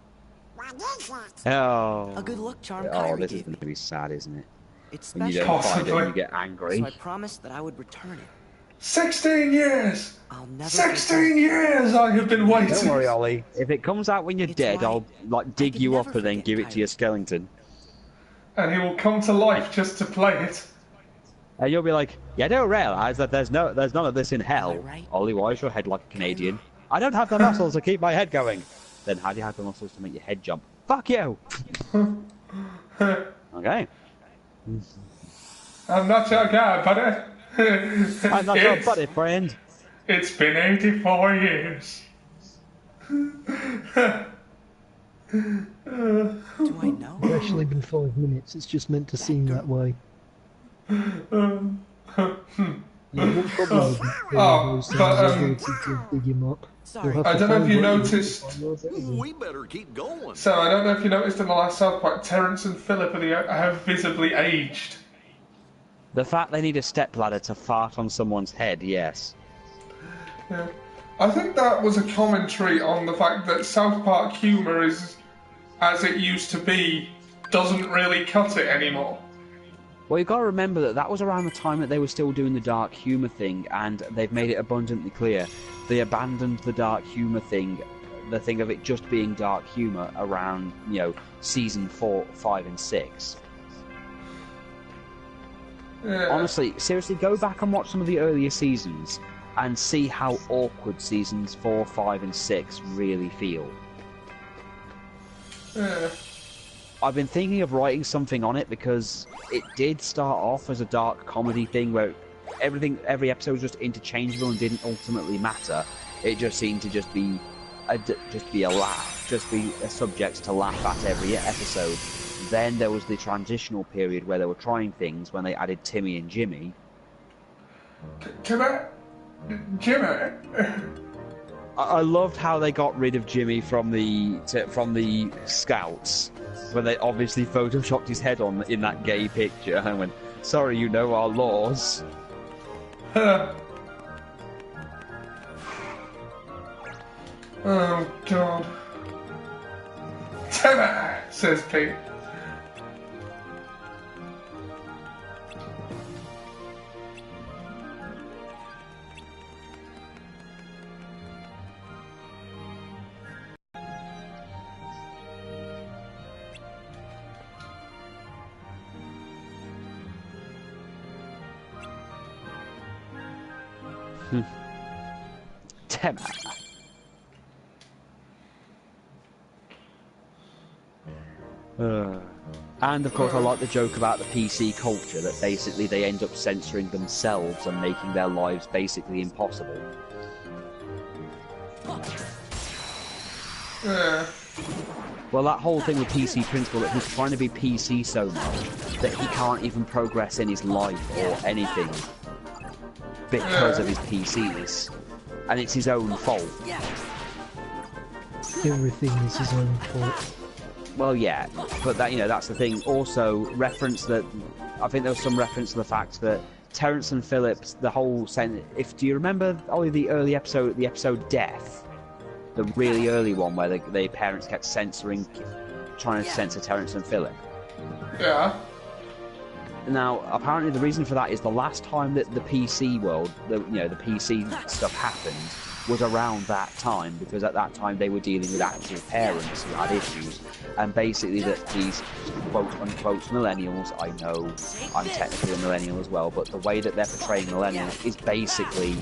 What is that? Oh. A good luck charm Oh, Kyrie this is gave going me. to be sad, isn't it? It's When you special, don't find it Possibly. and you get angry. so I promised that I would return it. 16 years! I'll never 16 years I have been waiting! Don't worry, Ollie. If it comes out when you're It's dead, right. I'll like dig could you never up and then forget give it to Kyrie. your skeleton. And he will come to life just to play it. And you'll be like, you don't realise that there's none of this in hell. Am I right? Ollie, why is your head like a Canadian? I don't have the muscles to keep my head going. Then how do you have the muscles to make your head jump? Fuck you! Okay. I'm not your guy, buddy. I'm not your buddy, friend. It's been 84 years. Do I know? It's actually been 5 minutes. It's just meant to seem that way. Yeah, what problem with Oh, those but, things is ability to dig him up. Sorry. You'll have I to don't know if find you what noticed. We better keep going. So I don't know if you noticed in the last South Park, Terrence and Philip have visibly aged. The fact they need a stepladder to fart on someone's head, yes. Yeah. I think that was a commentary on the fact that South Park humour is, as it used to be, doesn't really cut it anymore. Well, you got to remember that that was around the time that they were still doing the dark humour thing, and they've made it abundantly clear they abandoned the dark humour thing, the thing of it just being dark humour around, season 4, 5, and 6. Yeah. Honestly, seriously, go back and watch some of the earlier seasons and see how awkward seasons 4, 5, and 6 really feel. Yeah. I've been thinking of writing something on it because it did start off as a dark comedy thing where every episode was just interchangeable and didn't ultimately matter. It just seemed to just be a laugh, just be a subject to laugh at every episode. Then there was the transitional period where they were trying things when they added Timmy and Jimmy. Jimmy? I loved how they got rid of Jimmy from the Scouts when they obviously photoshopped his head on in that gay picture and went, "Sorry, you know our laws." Oh, God. Timmy, says Pete. Tema. And of course I like the joke about the PC culture, that basically they end up censoring themselves and making their lives basically impossible. Well, that whole thing with PC Principal, that he's trying to be PC so much that he can't even progress in his life or anything because of his PCs. And it's his own fault. Everything is his own fault. Well, yeah, but that, you know, that's the thing. Also, reference that, I think there was some reference to the fact that Terrence and Phillips, the whole do you remember the early episode, the episode Death? The really early one where the parents kept trying to censor Terrence and Philip. Yeah. Now, apparently the reason for that is the last time that the PC world, the PC stuff happened, was around that time, because at that time they were dealing with actual parents who had issues, and basically that these quote-unquote millennials, I know I'm technically a millennial as well, but the way that they're portraying millennials is basically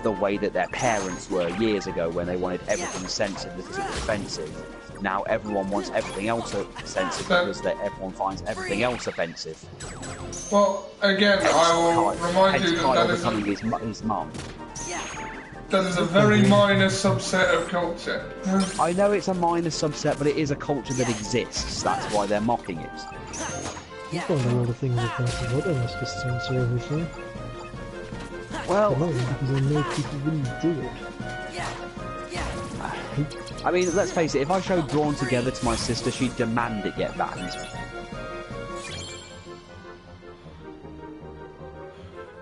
the way that their parents were years ago when they wanted everything censored because it was offensive. Now everyone wants everything else censored because everyone finds everything else offensive. Well, again, I will remind you that is becoming his mum. That is a very minor subset of culture. I know it's a minor subset, but it is a culture that exists. That's why they're mocking it. You find a lot of things offensive. I don't have to censor everything. Well, because I know people wouldn't do it. I mean, let's face it, if I showed Drawn Together to my sister, she'd demand it get banned.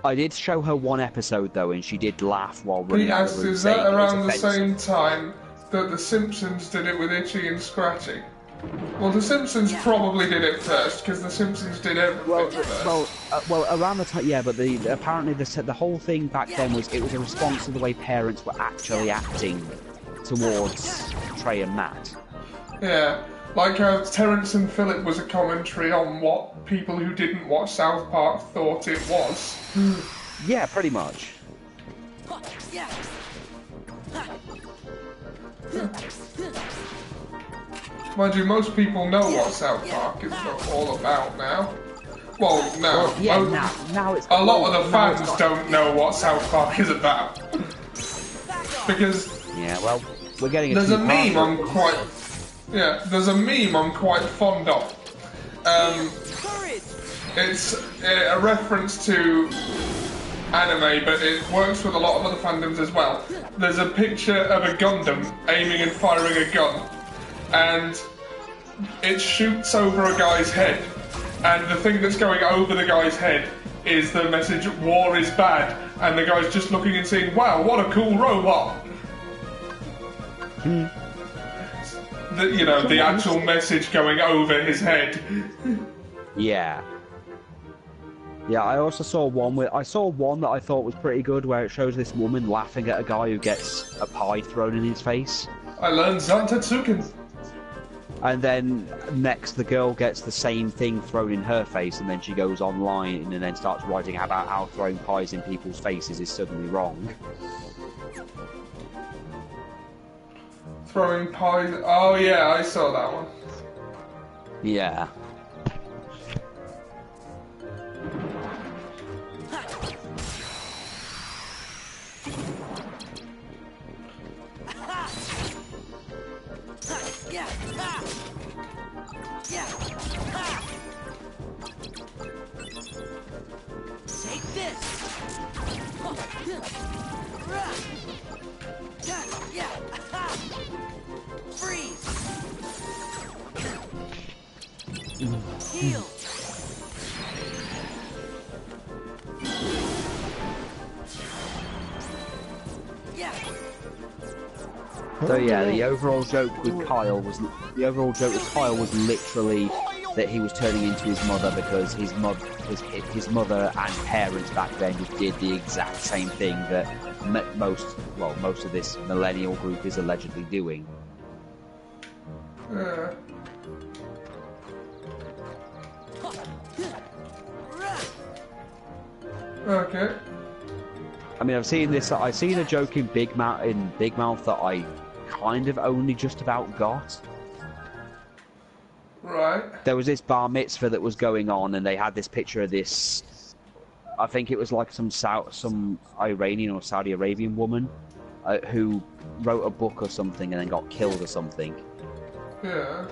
I did show her one episode, though, and she did laugh while running out of the room. Is that around the same time that The Simpsons did it with Itchy and Scratchy? Well, The Simpsons probably did it first, because The Simpsons did everything first. Well, around the time, yeah, but apparently the whole thing back then was it was a response to the way parents were actually acting towards Trey and Matt. Yeah, like how Terrence and Philip was a commentary on what people who didn't watch South Park thought it was. Yeah, pretty much. Mind you, most people know what South Park is all about now. Well, now. Well, yeah, now it's... A lot of the fans don't know what South Park is about. Because... Yeah, well, we're getting there's a meme I'm quite... Yeah, there's a meme I'm quite fond of. It's a reference to anime, but it works with a lot of other fandoms as well. There's a picture of a Gundam aiming and firing a gun, and it shoots over a guy's head, and the thing that's going over the guy's head is the message, "War is bad," and the guy's just looking and saying, "Wow, what a cool robot." The actual message going over his head. Yeah. Yeah, I also saw one that I thought was pretty good, where it shows this woman laughing at a guy who gets a pie thrown in his face. I learned Zantetsuken. And then next, the girl gets the same thing thrown in her face, and then she goes online and then starts writing about how throwing pies in people's faces is suddenly wrong. Throwing pies. Oh yeah, I saw that one. Yeah. Take this. Freeze. Heal. So yeah, the overall joke with Kyle was literally that he was turning into his mother because his mother and parents back then just did the exact same thing that most of this millennial group is allegedly doing. Okay. I mean, I've seen a joke in Big Mouth that I kind of only just about got. Right. There was this bar mitzvah that was going on, and they had this picture of this. I think it was like some Iranian or Saudi Arabian woman who wrote a book or something and then got killed or something. Yeah.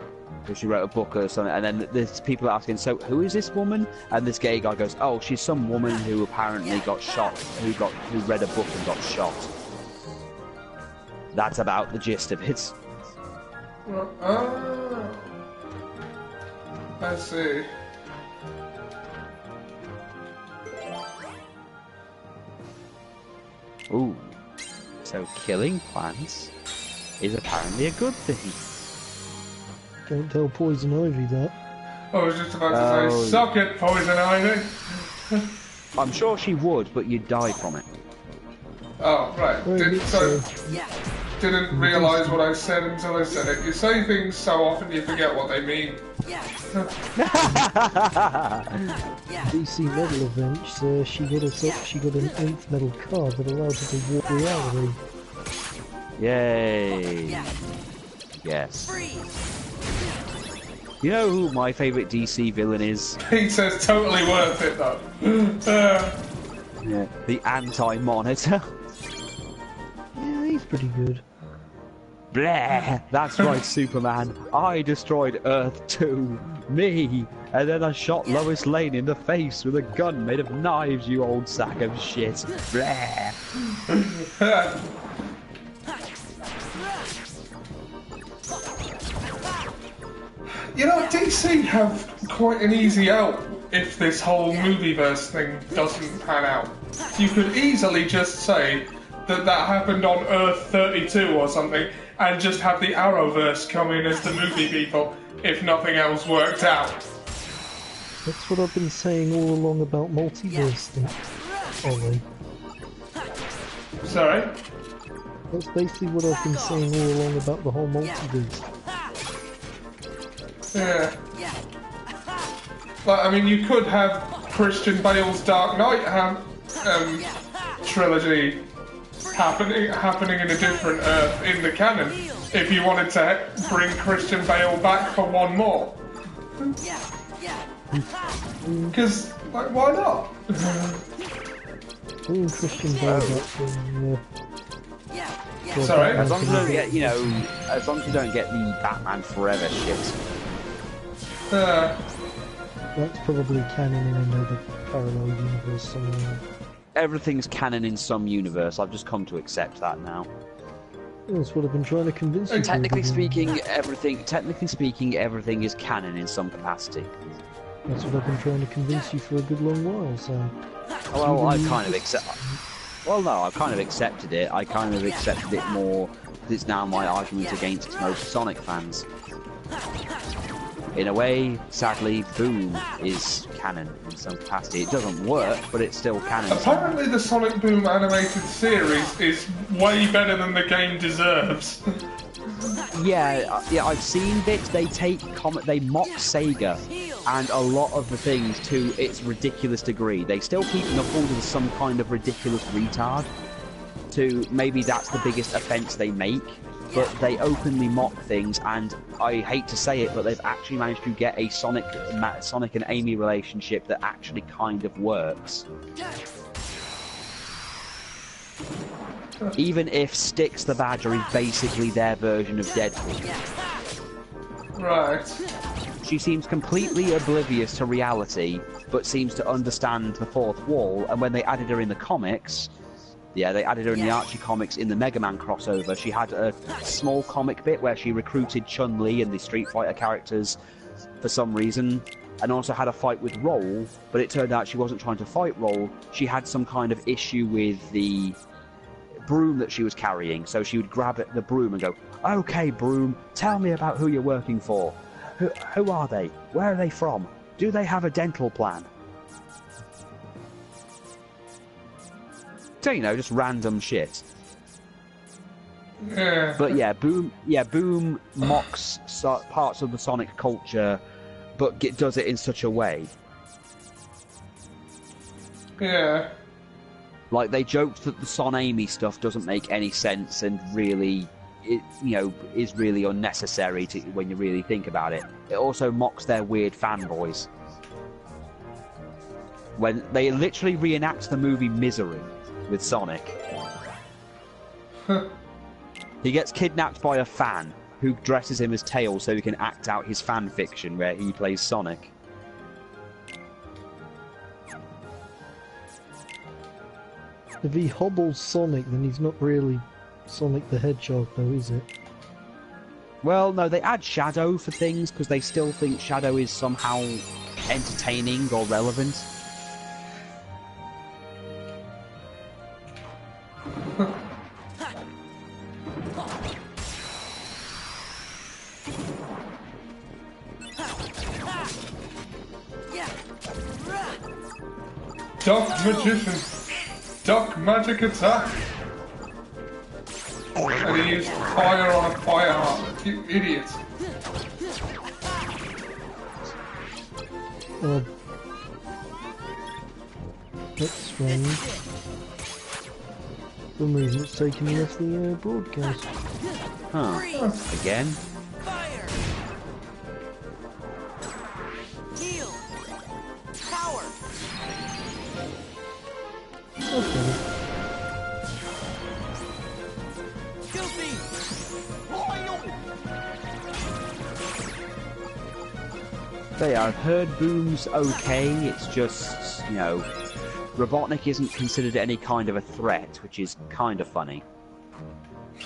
So she wrote a book or something, and then there's people asking, so who is this woman? And this gay guy goes, oh, she's some woman who apparently got shot, who read a book and got shot. That's about the gist of it. Oh. I see. Ooh. So killing plants is apparently a good thing. Don't tell Poison Ivy that. I was just about to say, suck it, Poison Ivy. I'm sure she would, but you'd die from it. Oh, right. Didn't realise what I said until I said it. You say things so often you forget what they mean. DC medal event, she got an 8th medal card that allowed her to walk reality. Yay! Yes. You know who my favourite DC villain is? He says totally worth it though. Yeah. The Anti-Monitor. Yeah, he's pretty good. Blah! That's right, Superman. I destroyed Earth too. Me! And then I shot Lois Lane in the face with a gun made of knives, you old sack of shit. Blah! You know, DC have quite an easy out if this whole movieverse thing doesn't pan out. You could easily just say that happened on Earth 32 or something, and just have the Arrowverse come in as the movie people if nothing else worked out. That's what I've been saying all along about multiverse Ollie. Sorry? That's basically what I've been saying all along about the whole multiverse. Yeah. But, I mean, you could have Christian Bale's Dark Knight trilogy happening in a different Earth in the canon, if you wanted to bring Christian Bale back for one more. Because, like, why not? Christian Bale Sorry? As long as you don't get, as long as you don't get the Batman Forever shit. That's probably canon in another parallel universe somewhere. Everything's canon in some universe. I've just come to accept that now. That's what I've been trying to convince you. Technically speaking, everything is canon in some capacity. That's what I've been trying to convince you for a good long while. So. Well, I've kind of accepted. Well, no, I've kind of accepted it. I kind of accepted it more because it's now my argument against most Sonic fans. In a way, sadly, Boom is canon in some capacity. It doesn't work, but it's still canon. Apparently the Sonic Boom animated series is way better than the game deserves. Yeah, I've seen bits. They mock Sega and a lot of the things to its ridiculous degree. They still keep Knuckles as some kind of ridiculous retard. Maybe that's the biggest offence they make. But they openly mock things, and I hate to say it, but they've actually managed to get a Sonic and Amy relationship that actually kind of works. Even if Styx the Badger is basically their version of Deadpool. Right. She seems completely oblivious to reality, but seems to understand the fourth wall, and when they added her in the comics... Yeah, they added her in the Archie comics in the Mega Man crossover. She had a small comic bit where she recruited Chun-Li and the Street Fighter characters for some reason, and also had a fight with Roll, but it turned out she wasn't trying to fight Roll. She had some kind of issue with the broom that she was carrying, so she would grab the broom and go, "Okay, broom, tell me about who you're working for. Who are they? Where are they from? Do they have a dental plan?" So, just random shit. Yeah. But yeah, Boom mocks parts of the Sonic culture, but does it in such a way. Yeah. Like, they joked that the Son Amy stuff doesn't make any sense and really, is really unnecessary when you really think about it. It also mocks their weird fanboys. When they literally reenact the movie Misery with Sonic. He gets kidnapped by a fan who dresses him as Tails so he can act out his fan fiction where he plays Sonic. If he hobbles Sonic, then he's not really Sonic the Hedgehog, though, is it? Well, no, they add Shadow for things because they still think Shadow is somehow entertaining or relevant. Duck Magician. Duck Magic Attack. And he used fire on a fire heart. You idiot. That's strange. For some reason it's taking me off the broadcast. Huh. Again? Fire! Heal! Power! Okay. Goofy! They are. Heard Boom's okay, it's just, Robotnik isn't considered any kind of a threat, which is kind of funny.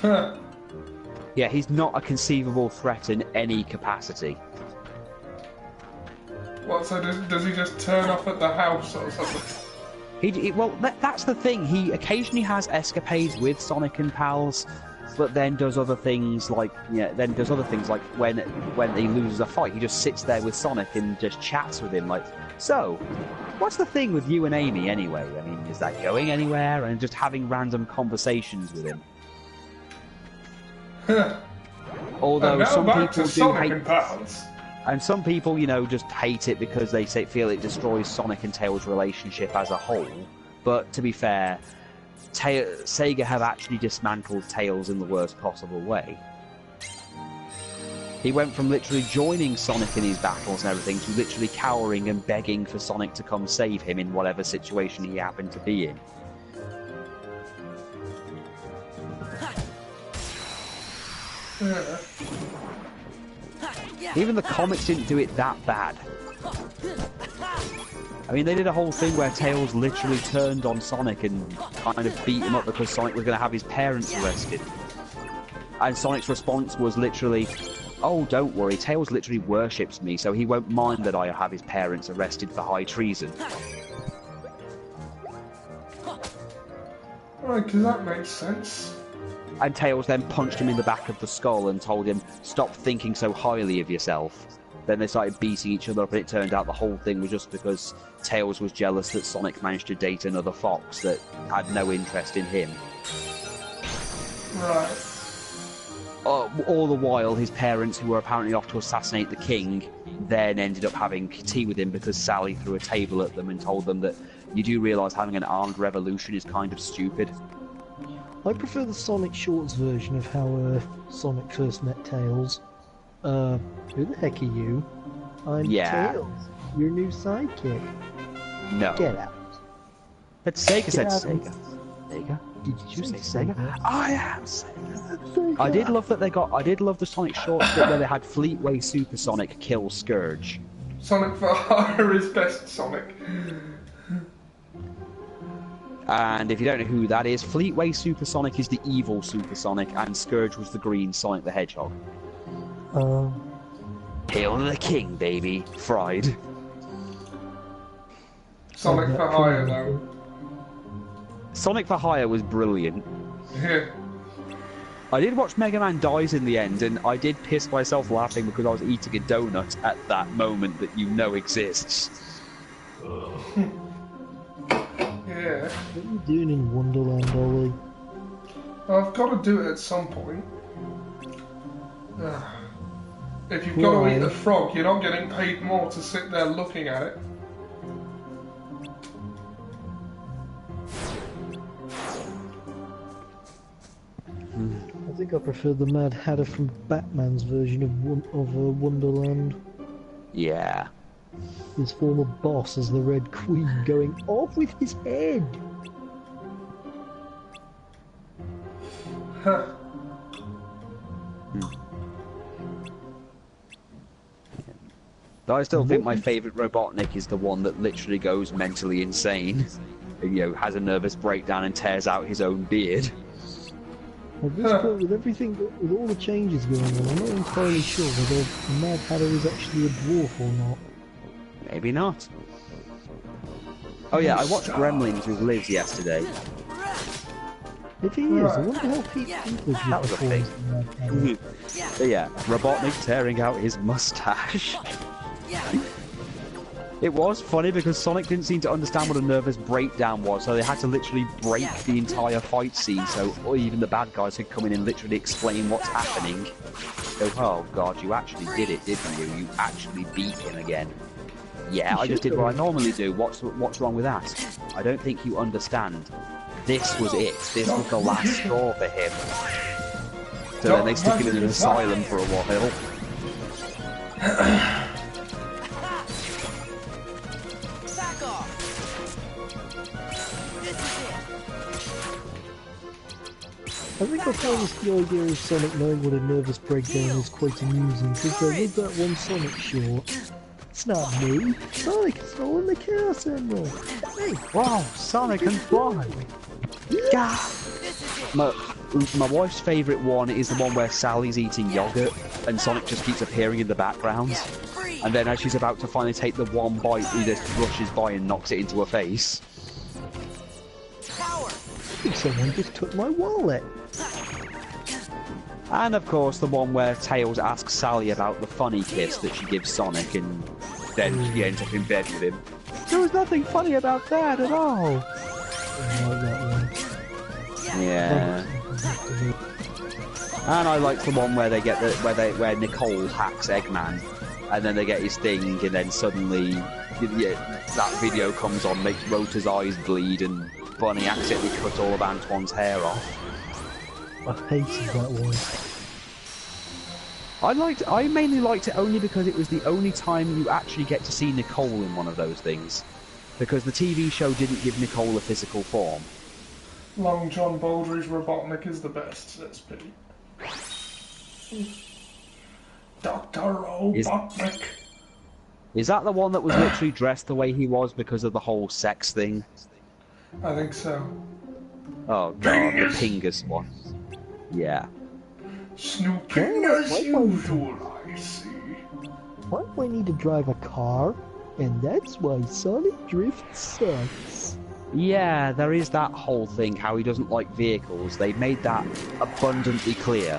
Yeah, he's not a conceivable threat in any capacity. What, so does he just turn off at the house or something? That's the thing. He occasionally has escapades with Sonic and pals, but then does other things like when he loses a fight, he just sits there with Sonic and just chats with him. Like, so, what's the thing with you and Amy anyway? I mean, is that going anywhere? And just having random conversations with him. Although some people do hate. And some people, just hate it because they feel it destroys Sonic and Tails' relationship as a whole. But to be fair, Sega have actually dismantled Tails in the worst possible way. He went from literally joining Sonic in his battles and everything to literally cowering and begging for Sonic to come save him in whatever situation he happened to be in. Even the comics didn't do it that bad. I mean, they did a whole thing where Tails literally turned on Sonic and kind of beat him up because Sonic was going to have his parents arrested. And Sonic's response was literally, oh, don't worry, Tails literally worships me, so he won't mind that I have his parents arrested for high treason. Right, because that makes sense. And Tails then punched him in the back of the skull and told him, stop thinking so highly of yourself. Then they started beating each other up, and it turned out the whole thing was just because Tails was jealous that Sonic managed to date another fox that had no interest in him. Right. All the while, his parents, who were apparently off to assassinate the king, then ended up having tea with him because Sally threw a table at them and told them that you do realise having an armed revolution is kind of stupid. I prefer the Sonic Shorts version of how Sonic first met Tails. Who the heck are you? I'm Tails, your new sidekick. No. Get out. But Sega said Sega. Sega? Did you say Sega? I am Sega. I did love that I did love the Sonic Shorts bit where they had Fleetway Supersonic kill Scourge. Sonic for Hire is best Sonic. And if you don't know who that is, Fleetway Supersonic is the evil Supersonic, and Scourge was the green Sonic the Hedgehog. Hail to the king, baby. Fried. Sonic for Hire, though. Sonic for Hire was brilliant. Yeah. I did watch Mega Man Dies in the end, and I did piss myself laughing because I was eating a donut at that moment that you know exists. Yeah. What are you doing in Wonderland, Ollie? I've got to do it at some point. If you've got to eat a frog, you're not getting paid more to sit there looking at it. think I prefer the Mad Hatter from Batman's version of Wonderland. Yeah. His former boss as the Red Queen going off with his head. Huh. But I still think my favourite Robotnik is the one that literally goes mentally insane. You know, has a nervous breakdown and tears out his own beard. At this point, with everything, with all the changes going on, I'm not entirely sure whether Mad Hatter is actually a dwarf or not. Maybe not. Oh yeah, I watched Gremlins with Liz yesterday. If he is, I wonder how Pete Peoples That was a thing. But yeah, Robotnik tearing out his mustache. It was funny because Sonic didn't seem to understand what a nervous breakdown was, so they had to literally break the entire fight scene so even the bad guys could come in and literally explain what's happening. Go, oh god, you actually did it, didn't you? You actually beat him again. Yeah, I just did what I normally do. What's wrong with that? I don't think you understand. This was it. This was the last straw for him. So then they stick him in an asylum for a while. Back off. This is it. I think I find the idea of Sonic knowing what a nervous breakdown is quite amusing, because there was that one Sonic short. It's not me. Sonic has stolen the Chaos Emerald. Hey, wow, Sonic can fly. Yeah. My wife's favourite one is the one where Sally's eating yogurt and Sonic just keeps appearing in the background. And then as she's about to finally take the one bite, he just rushes by and knocks it into her face. I think someone just took my wallet. And of course the one where Tails asks Sally about the funny kiss that she gives Sonic and then she ends up in bed with him. There was nothing funny about that at all. Yeah. And I like the one where they get where Nicole hacks Eggman, and then they get his thing, and then suddenly that video comes on, makes Rota's eyes bleed, and Bunny accidentally cut all of Antoine's hair off. I hated that one. I mainly liked it only because it was the only time you actually get to see Nicole in one of those things, because the TV show didn't give Nicole a physical form. Long John Baldry's Robotnik is the best, says Pete. Dr. Robotnik. Is that the one that was literally dressed the way he was because of the whole sex thing? I think so. Oh god, the Pingus one. Yeah. Snooping as usual, I see. Why do I need to drive a car? And that's why Sonic Drift sucks. Yeah, there is that whole thing, how he doesn't like vehicles. They made that abundantly clear.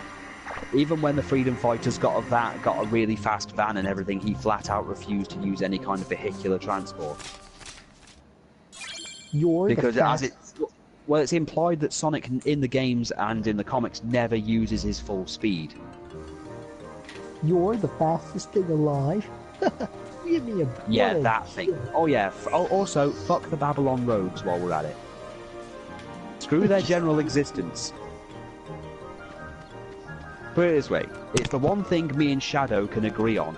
Even when the Freedom Fighters got a really fast van and everything, he flat out refused to use any kind of vehicular transport. Well, it's implied that Sonic in the games and in the comics never uses his full speed. You're the fastest thing alive. Give me a break. Yeah, that thing. Oh yeah. Also, fuck the Babylon roads while we're at it. Screw their general existence. Put it this way, it's the one thing me and Shadow can agree on.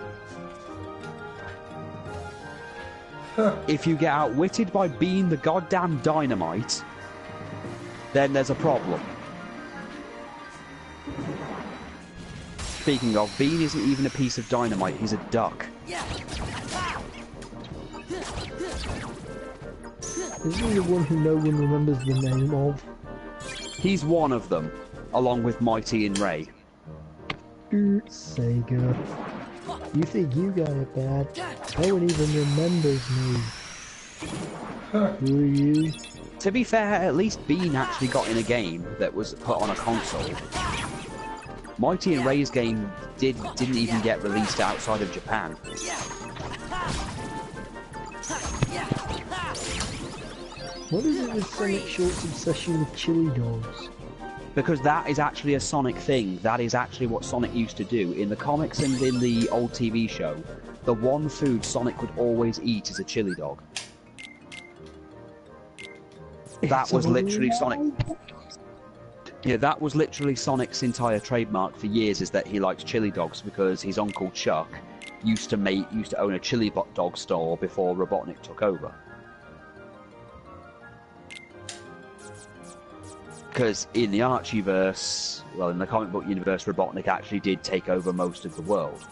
If you get outwitted by Bean the goddamn Dynamite, then there's a problem. Speaking of, Bean isn't even a piece of dynamite, he's a duck. Isn't he the one who no one remembers the name of? He's one of them, along with Mighty and Ray. Sega. You think you got it bad? No one even remembers me. Who are you? To be fair, at least Bean actually got in a game that was put on a console. Mighty and Ray's game didn't even get released outside of Japan. What is it with Sonic Short's obsession with chili dogs? Because that is actually a Sonic thing. That is actually what Sonic used to do. In the comics and in the old TV show, the one food Sonic would always eat is a chili dog. That was literally Sonic. Yeah, that was literally Sonic's entire trademark for years, is that he likes chili dogs because his uncle Chuck used to own a chili dog store before Robotnik took over. Because in the Archieverse, well, in the comic book universe, Robotnik actually did take over most of the world.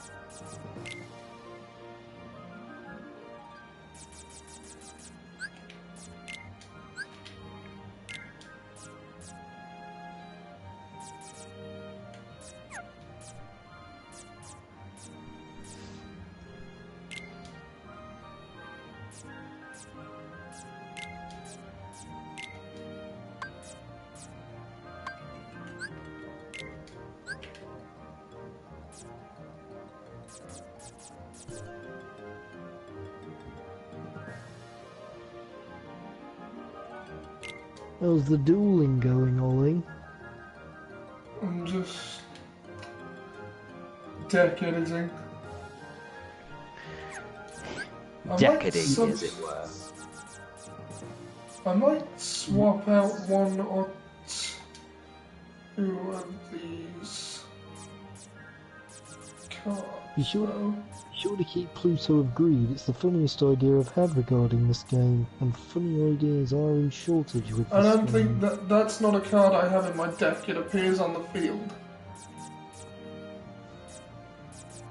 How's the dueling going, Ollie? I'm just deck editing. Decading, as it were. I might swap out one or two of these cards. You sure to keep Pluto of Greed. It's the funniest idea I've had regarding this game, and funny ideas are in shortage with this I don't game. think that's not a card I have in my deck. It appears on the field.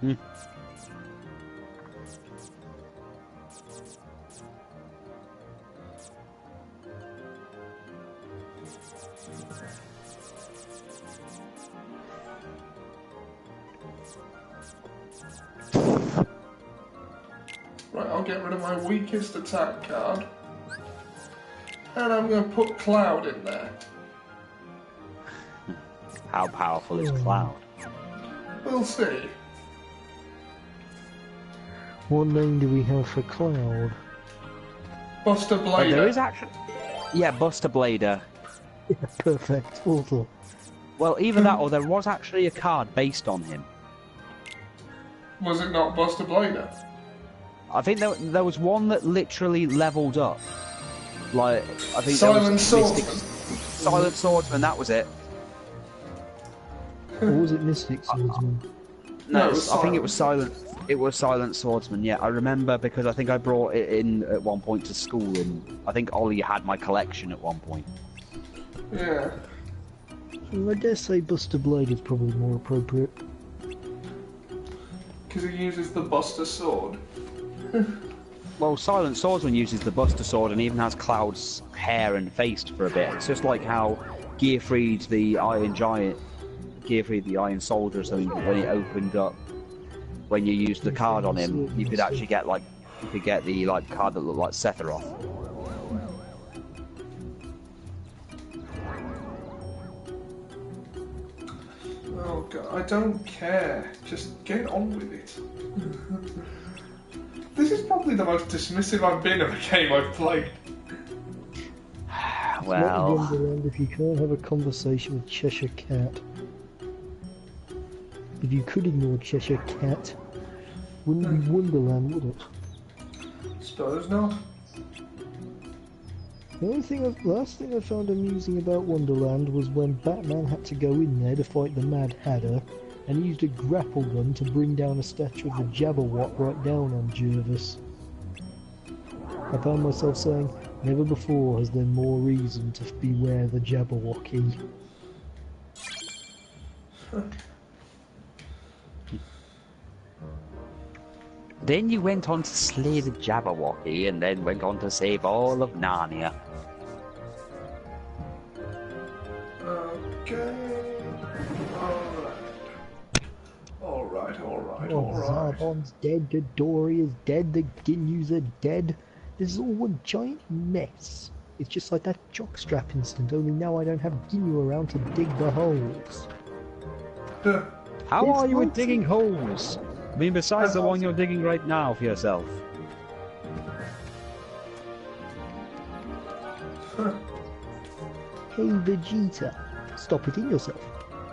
Hmm. Right, I'll get rid of my weakest attack card. And I'm going to put Cloud in there. How powerful is Cloud? We'll see. What name do we have for Cloud? Buster Blader. There is actually... Yeah, Buster Blader. Yeah, perfect. Awful. Well, either that or there was actually a card based on him. Was it not Buster Blader? I think there was one that literally leveled up. Like, I think Silent there was Swordsman. Silent Swordsman, that was it. Or was it Mystic Swordsman? No, it was I think it was Silent. It was Silent Swordsman, yeah. I remember because I think I brought it in at one point to school, and I think Ollie had my collection at one point. Yeah. I dare say Buster Blade is probably more appropriate. Because he uses the Buster Sword. Well, Silent Swordsman uses the Buster Sword and even has Cloud's hair and face for a bit. It's just like how Gearfried the Iron Giant, Gearfried the Iron Soldier or something, when it opened up, when you used the card on him, you could actually get like, you could get the like card that looked like Sephiroth. Oh god, I don't care. Just get on with it. This is probably the most dismissive I've been of a game I've played. Well, Not Wonderland if you can't have a conversation with Cheshire Cat. If you could ignore Cheshire Cat, wouldn't be Wonderland, would it? Suppose not. The last thing I found amusing about Wonderland was when Batman had to go in there to fight the Mad Hatter, and he used a grapple gun to bring down a statue of the Jabberwock right down on Jervis. I found myself saying, never before has there more reason to beware the Jabberwocky. then you went on to slay the Jabberwocky and then went on to save all of Narnia. Okay. Alright. Zarbon's dead, the Dory is dead, the Ginus are dead. This is all one giant mess. It's just like that jockstrap incident, only now I don't have Ginu around to dig the holes. How It's are you at not- digging holes? I mean, besides the one you're digging right now for yourself. Hey Vegeta, stop hitting yourself.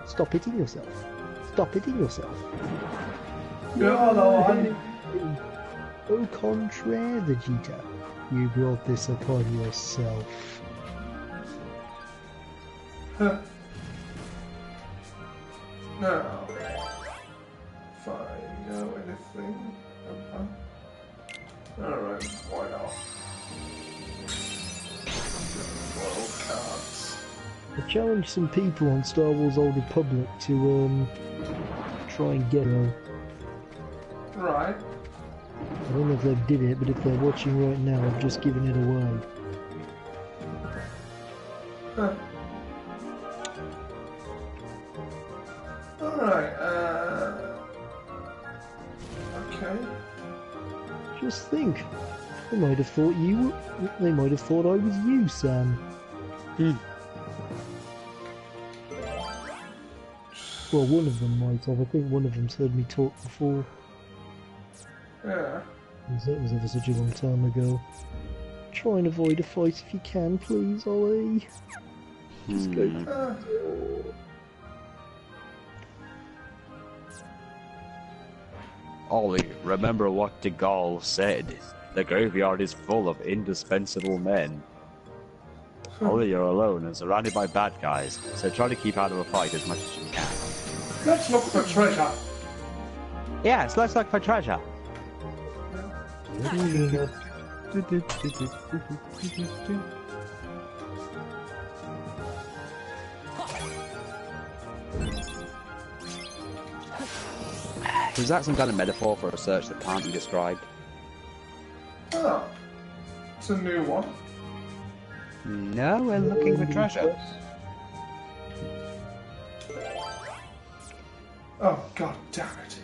Stop hitting yourself. Stop hitting yourself. Yeah, no, I... Au contraire, Vegeta. You brought this upon yourself. Now, if I know anything about... Alright, why not? World cards. I challenged some people on Star Wars Old Republic to try and get her. Right. I don't know if they did it, but if they're watching right now, I've just given it away. Huh. Alright, okay. Just think, they might have thought they might have thought I was you, Sam. Well, one of them might have. I think one of them's heard me talk before. Yeah. That was ever such a long time ago. Try and avoid a fight if you can, please, Ollie. Just go. Ollie, remember what de Gaulle said. The graveyard is full of indispensable men. Ollie, you're alone and surrounded by bad guys, so try to keep out of a fight as much as you can. Let's look for treasure. Yes, let's look for treasure. Is that some kind of metaphor for a search that can't be described? Oh. It's a new one. No, we're looking for treasure. Oh, god damn it.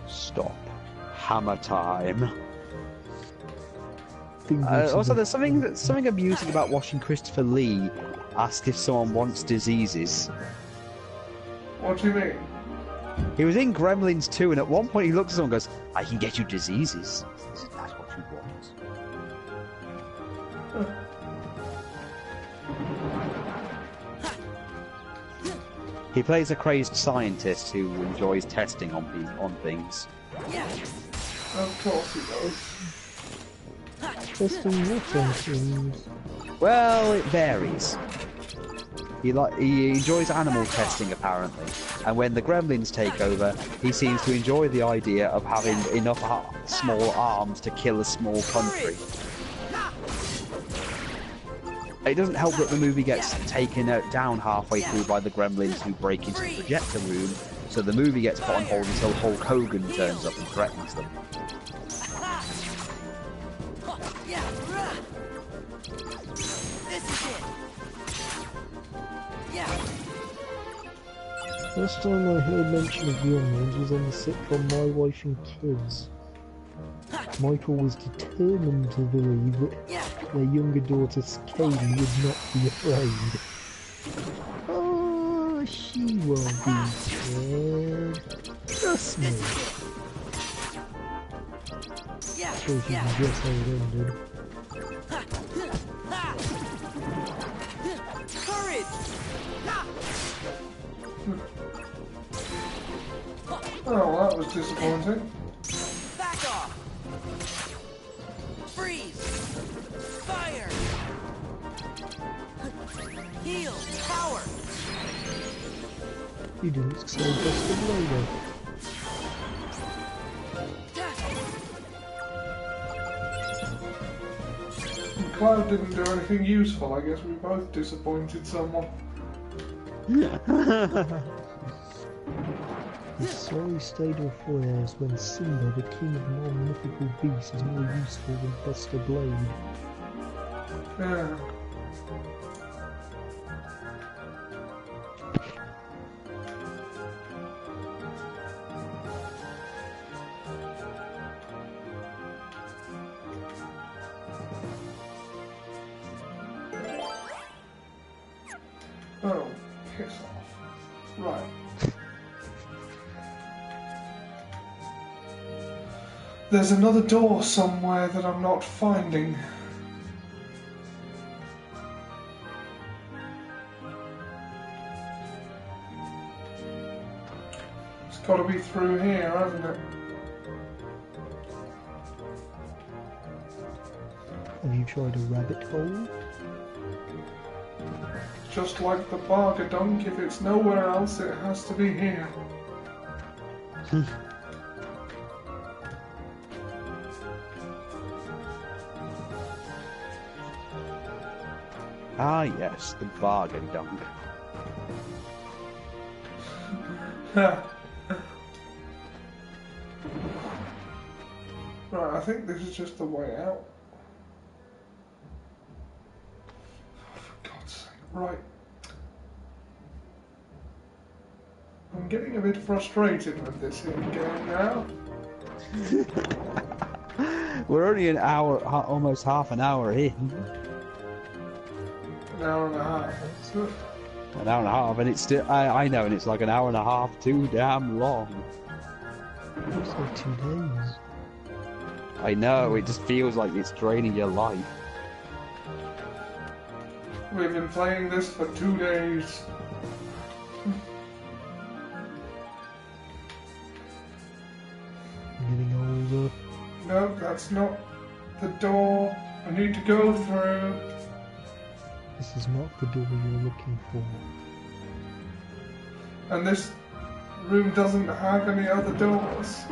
Stop. Hammer time. Also, there's something amusing about watching Christopher Lee ask if someone wants diseases. What do you mean? He was in Gremlins 2, and at one point he looks at someone and goes, I can get you diseases. Is that what you want? He plays a crazed scientist who enjoys testing on things. Of course he does. Testing what on things? Well, it varies. He enjoys animal testing, apparently, and when the Gremlins take over, he seems to enjoy the idea of having enough small arms to kill a small country. It doesn't help that the movie gets taken down halfway through by the Gremlins who break into the projector room, so the movie gets put on hold until Hulk Hogan turns up and threatens them. Last time I heard mention of Gremlins was on the sitcom My Wife and Kids. Michael was determined to believe that their younger daughter Katie would not be afraid. Oh, she won't be scared. Trust me. Sure she can guess how it ended. Oh, well, that was disappointing. Back off! Freeze! Fire! Heal! Power! You didn't say Buster Blader. Cloud didn't do anything useful. I guess we both disappointed someone. The sorry state of affairs when Simba, the king of non-mythical beasts, is more useful than Buster Blade. Yeah. Oh, piss off. Right. There's another door somewhere that I'm not finding. It's got to be through here, hasn't it? Have you you tried a rabbit hole? Just like the Bargadunk, if it's nowhere else, it has to be here. Ah, yes, the bargain dunk. Right, I think this is just the way out. For God's sake. Right. I'm getting a bit frustrated with this here game now. We're only an hour, almost half an hour in. An hour and a half. An hour and a half, and it's still, I know, and it's like an hour and a half too damn long. It's like 2 days. I know, it just feels like it's draining your life. We've been playing this for 2 days. I'm getting older. No, that's not the door I need to go through. This is not the door you're looking for. And this room doesn't have any other doors.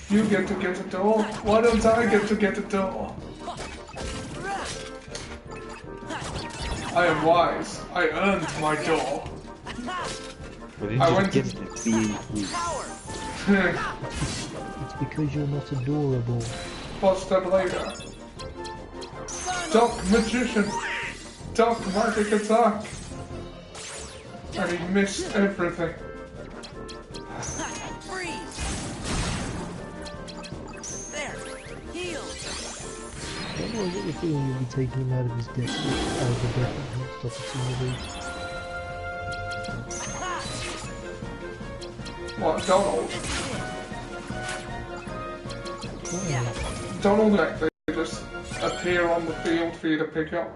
You get to get a door. Why don't I get to get a door? I am wise. I earned my door. I went to... It's because you're not adorable. What's that later? Duck magician! Duck magic attack! And he missed everything. I get the feeling you'll be taking him out of his death, out of the death next opportunity. What, Donald? Yeah. Donald and they just appear on the field for you to pick up.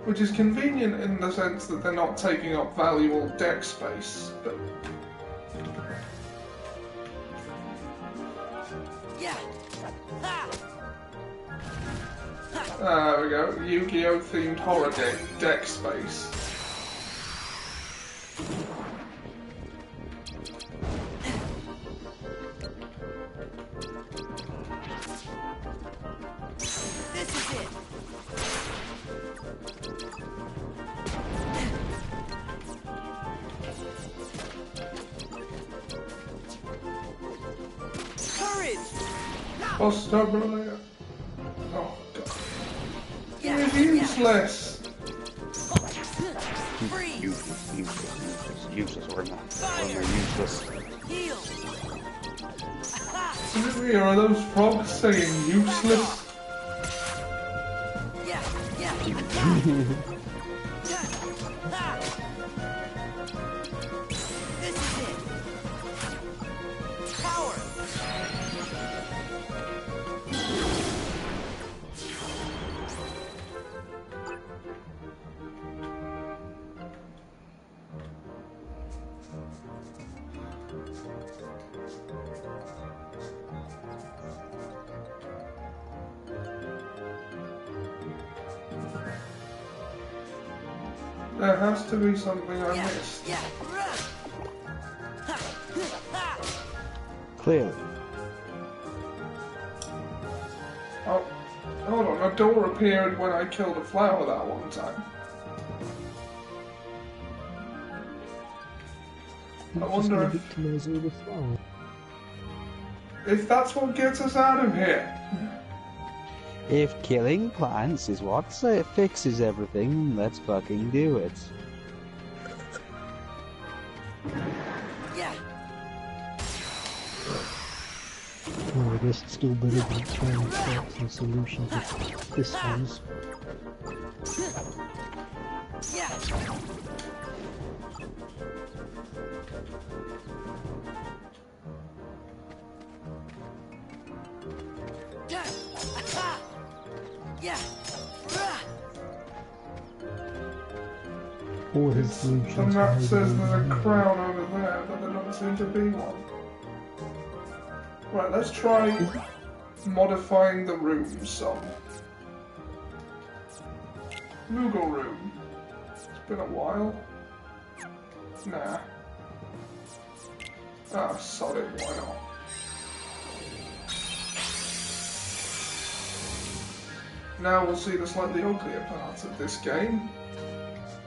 Which is convenient in the sense that they're not taking up valuable deck space, but... There we go, Yu-Gi-Oh! Themed horror game, deck space. This is it. Courage! Possibly. Oh god. Yeah, It's useless! Useless, or am I useless? Heal! Are those frogs saying useless? Yeah, yeah. This is it. Power! There has to be something I missed. Yeah. Clearly. Oh, hold on, a door appeared when I killed a flower that one time. I wonder if... victimize all the flowers. If that's what gets us out of here. If killing plants is what fixes everything, let's fucking do it. Yeah. Well, I guess it's still better than trying to find some solution to this one's. Yeah. Yeah. Or his solution. The map says there's a crown over there, but doesn't seem to be one. Right, let's try modifying the room some. Moogle room. It's been a while. Nah. Ah, solid, why not? Now we'll see the slightly uglier part of this game.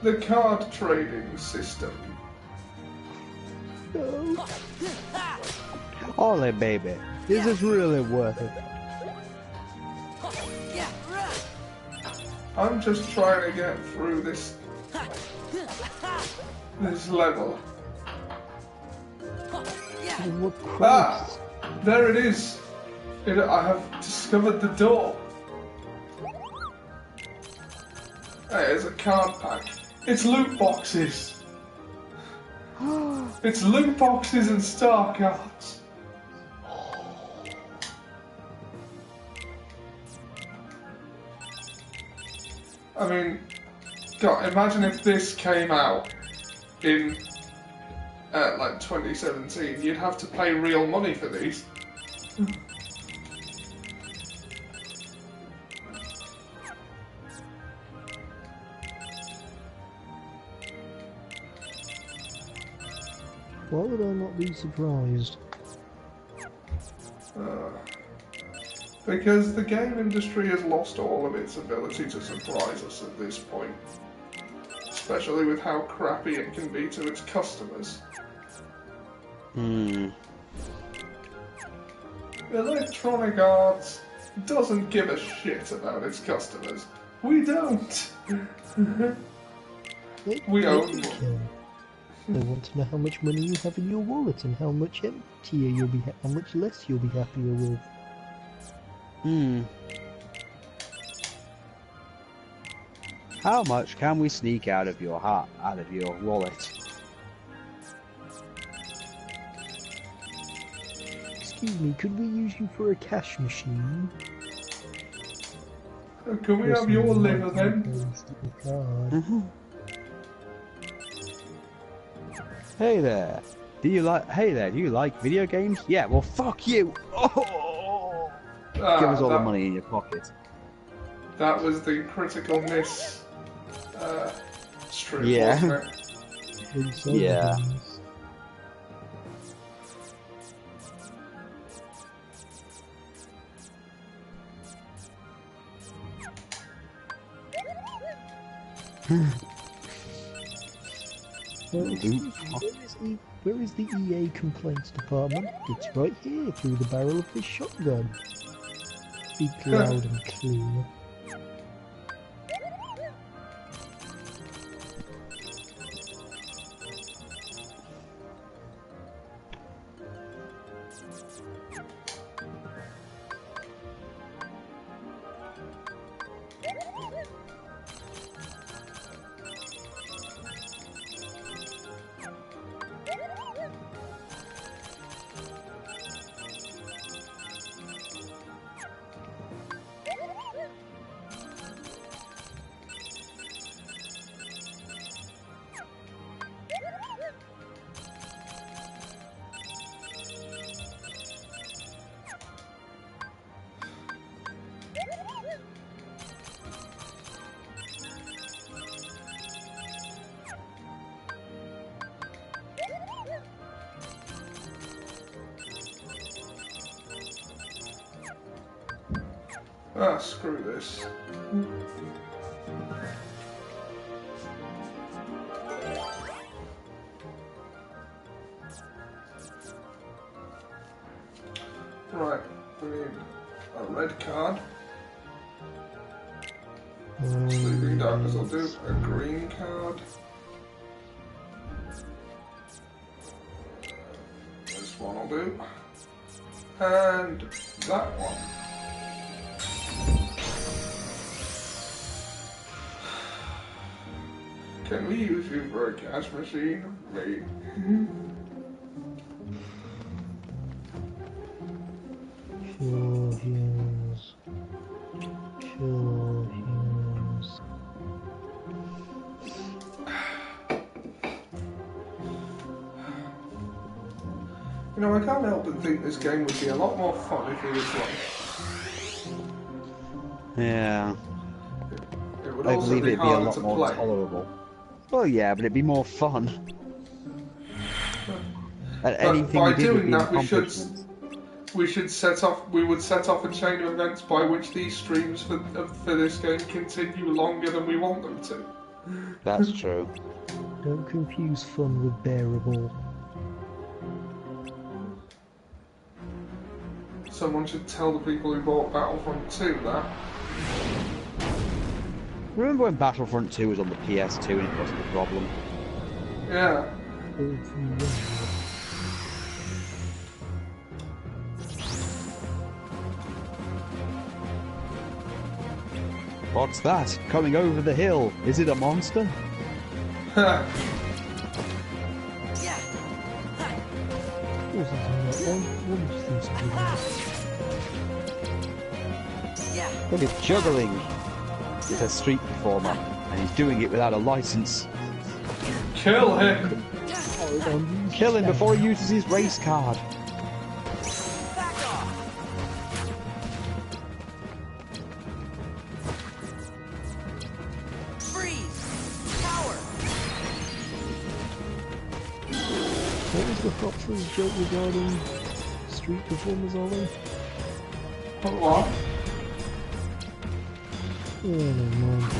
The card trading system. Ollie, baby, this is really worth it. I'm just trying to get through this level. Ah! There it is! I have discovered the door. Hey, there's a card pack. It's loot boxes! It's loot boxes and star cards. I mean, God, imagine if this came out in like 2017. You'd have to pay real money for these. Why would I not be surprised? Because the game industry has lost all of its ability to surprise us at this point. Especially with how crappy it can be to its customers. Electronic Arts doesn't give a shit about its customers. We don't. We own one. They want to know how much money you have in your wallet and how much emptier you'll be, how much less you'll be happier with. How much can we sneak out of your heart, out of your wallet? Excuse me, could we use you for a cash machine? Can we have your liver then? Hey there. Do you like video games? Yeah, well fuck you! Oh! Give us all the money in your pocket. That was the critical miss strip, Yeah. wasn't it? Yeah. Where is the EA complaints department? It's right here, through the barrel of this shotgun. Speak loud and clear. Ah, screw this. Right, we need a red card. Sleeping Darkness will do. A green card. This one will do. And that one. Can we use you for a cash machine? Maybe. Sure heals. Sure heals. You know, I can't help but think this game would be a lot more fun if it was like... Yeah. It would I also believe be it'd be a harder lot to more play. tolerable. Well, yeah, but it'd be more fun. And But anything by we did would doing be that, an we would set off a chain of events by which these streams for this game continue longer than we want them to. That's true. Don't confuse fun with bearable. Someone should tell the people who bought Battlefront 2 that. Remember when Battlefront 2 was on the PS2 and it wasn't a problem? Yeah. What's that? Coming over the hill. Is it a monster? Look at juggling. He's a street performer, and he's doing it without a license. Kill him! Kill him before he uses his race card. What was the Fox's joke regarding street performers, Ollie? What? Oh, never mind.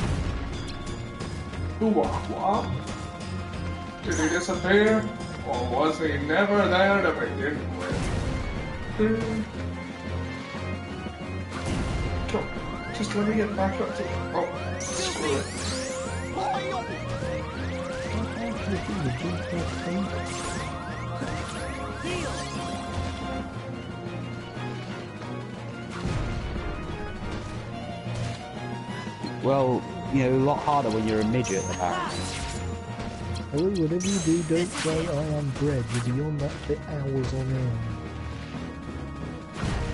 What? Did he disappear? Or was he never there to begin with? Come, just let me get back up to... Oh, screw it. Well, you know, a lot harder when you're a midget, apparently. Oh, whatever you do, don't say I am bread. You'll be on that for hours on end.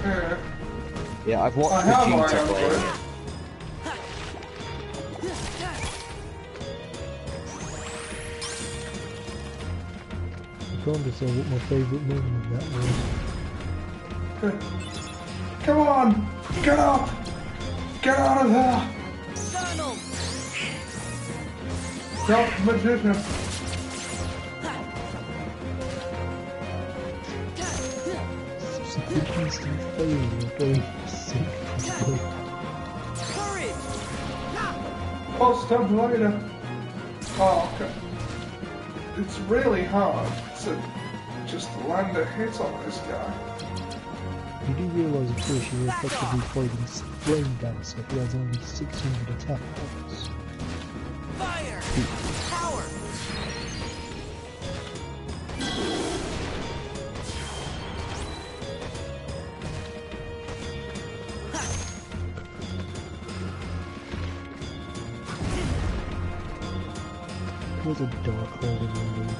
Yeah. Yeah, I've watched I have Vegeta Iron playing Bread. it. I can't decide what my favourite moment of that was. Come on! Get up! Get out of there! Stop, magician! Subsequent instant failure going sick from Oh, stop later! Oh, okay. It's really hard to just land a hit on this guy. You do realise, of course, you're effectively fighting Flame Dancer, who has only 600 attack points. Fire! Power! There's a dark hole in the lead one.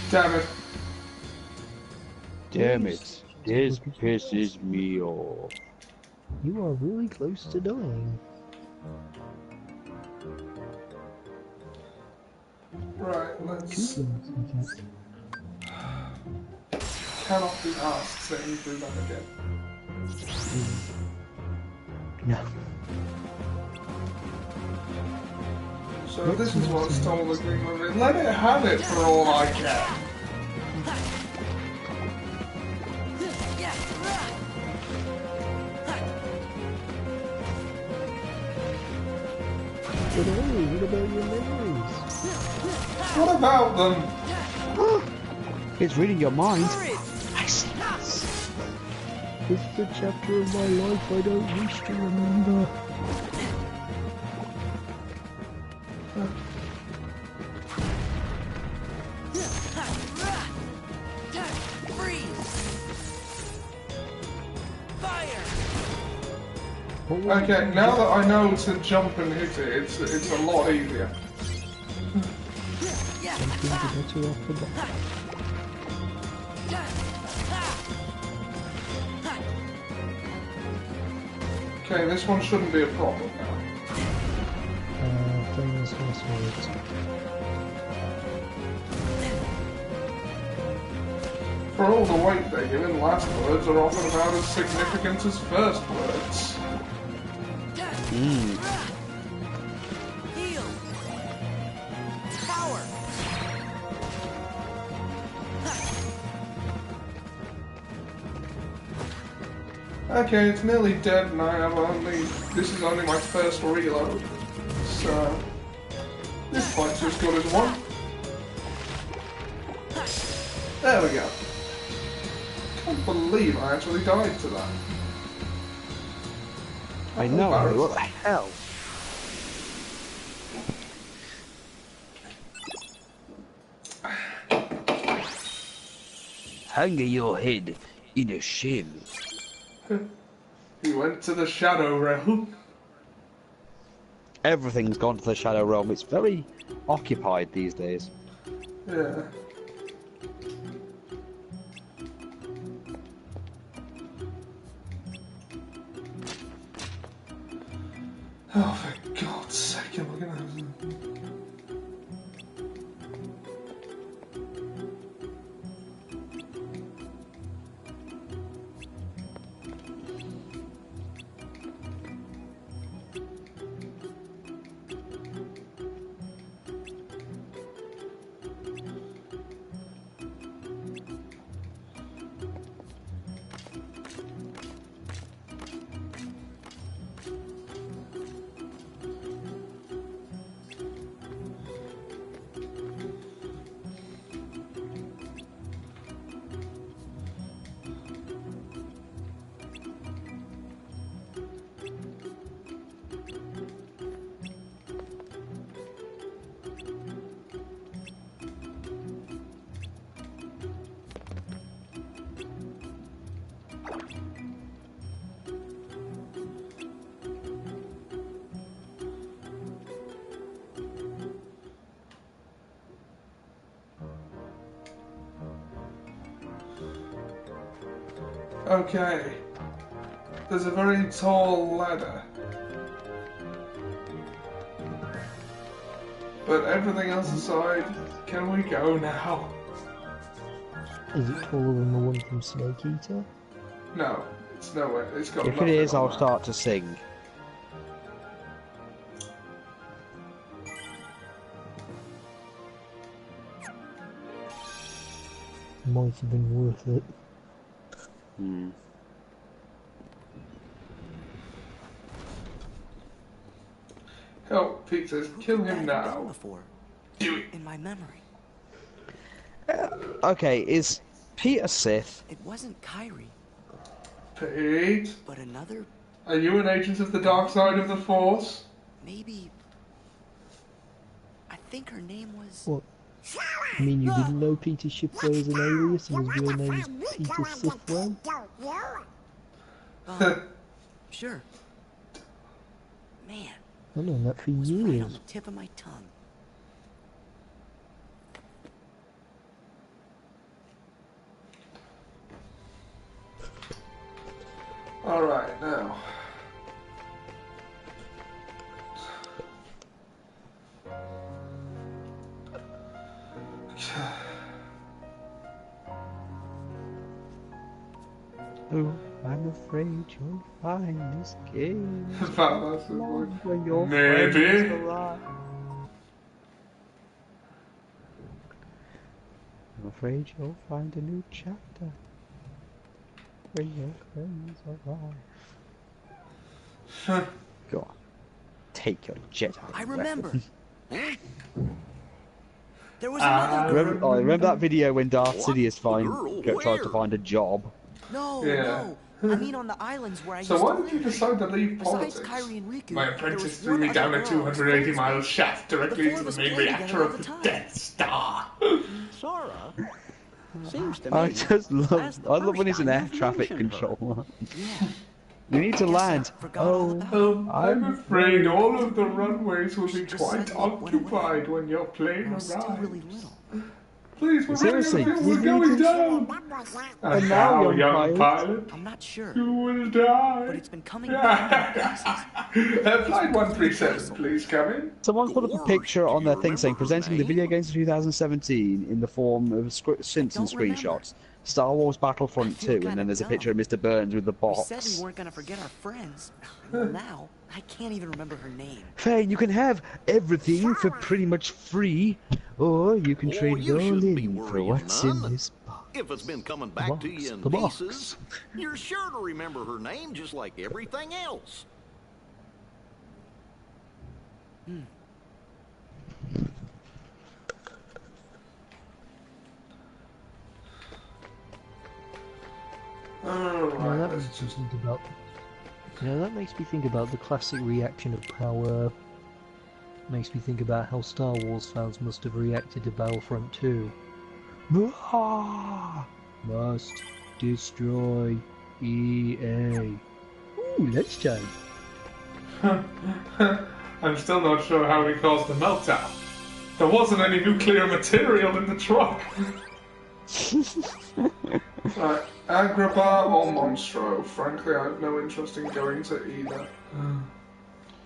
Damn it. Damn it. This pisses me off. You are really close to dying. Right, let's... Two things, in fact. Cannot be asked sitting through that again. No. So this is what stole the green movie. Let it have it for all I care. But hey, what about your memories? What about them? It's reading your mind. This is a chapter of my life I don't wish to remember. Okay, now that I know to jump and hit it, it's a lot easier. Okay, this one shouldn't be a problem now. Famous last words. For all the weight they're given, last words are often about as significant as first words. Heal. Power. Okay, it's nearly dead and I have only... This is only my first reload. So... This fight's as good as one. There we go. Can't believe I actually died to that. I know, what the hell? Hang your head in a shame. He went to the Shadow Realm. Everything's gone to the Shadow Realm. It's very occupied these days. Yeah. Oh, for God's sake, am I gonna have some... Okay. There's a very tall ladder. But everything else aside, can we go now? Is it taller than the one from Snake Eater? No, it's nowhere. It's got If it nothing is, on I'll that. start to sing. Might have been worth it. Help, Peter. Kill him I've done now. before. Do it. In my memory. Okay, is Peter Sith? It wasn't Kyrie, Pete? but another, Are you an agent of the dark side of the Force? maybe... I think her name was... What? You mean you didn't know Peter Shipwell was an alias and his real name is Peter Sithwell? Sure. Man, I've known that for it was right on years. the tip of my tongue. Alright, now. Oh, I'm afraid you'll find this game That's when your Maybe. friends arrive. I'm afraid you'll find a new chapter when your friends arrive. Go on, take your Jedi. I remember. weapon. There was another... Remember that video when Darth Sidious Girl, tries to where? find a job? No, Yeah. no. I mean on the islands where I So used why to did you live. decide to leave Besides politics? Kairi and Riku, My there apprentice was threw one me other down a girl I was 280-mile friends shaft directly The into four the of us main played reactor together all of the the time. Death Star. Sora? Seems to I me just love. that's the I love when first he's an time air you've traffic mentioned her. controller. Yeah. You need to Guess I land. forgot all Oh, about it. I'm afraid all of the runways will be Just quite suddenly went away. occupied when your plane I was still really arrives. little. Please, we're Seriously, running out of you fuel, we're need going to- down. Remember that? And And now, now, young young pilot. pilot, I'm not sure, you will die. but it's been coming back in pieces. Flight 137, please come in. Someone put up a Or picture do on you their thing saying remember her presenting the name? video games of 2017 in the form of Simpson don't remember. screenshots. Star Wars I Battlefront feel 2, and kinda then there's a picture of dumb. Mr. Burns with the We box. said we weren't gonna forget our friends. Well, now I can't even remember her name. Fine, you can have everything for pretty much free, or you can Oh, trade it you all shouldn't be in for worrying what's in none. this box. If it's been coming back to you in The box. pieces, you're sure to remember her name just like everything else. Alright, Now that let's makes me just... think about. That makes me think about the classic reaction of power. Makes me think about how Star Wars fans must have reacted to Battlefront 2. Must destroy EA. Ooh, let's go. I'm still not sure how we caused the meltdown. There wasn't any nuclear material in the truck. Right, Agrabah or Monstro? Frankly, I have no interest in going to either.